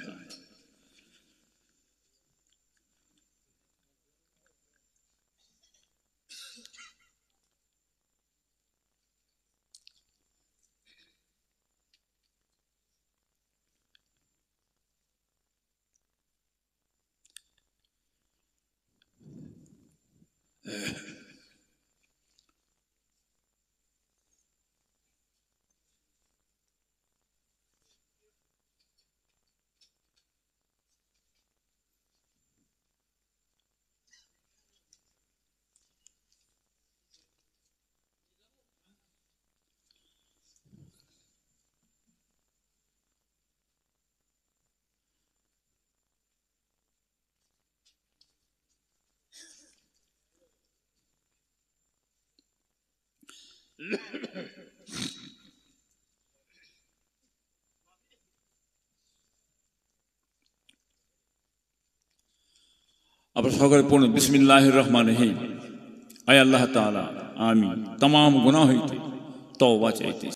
আপনারা সকলে পড়ুন বিসমিল্লাহির রহমানির রহিম। আয় আল্লাহ তাআলা, আমি तमाम গুনাহ হইতে তওবা চাইতেছি।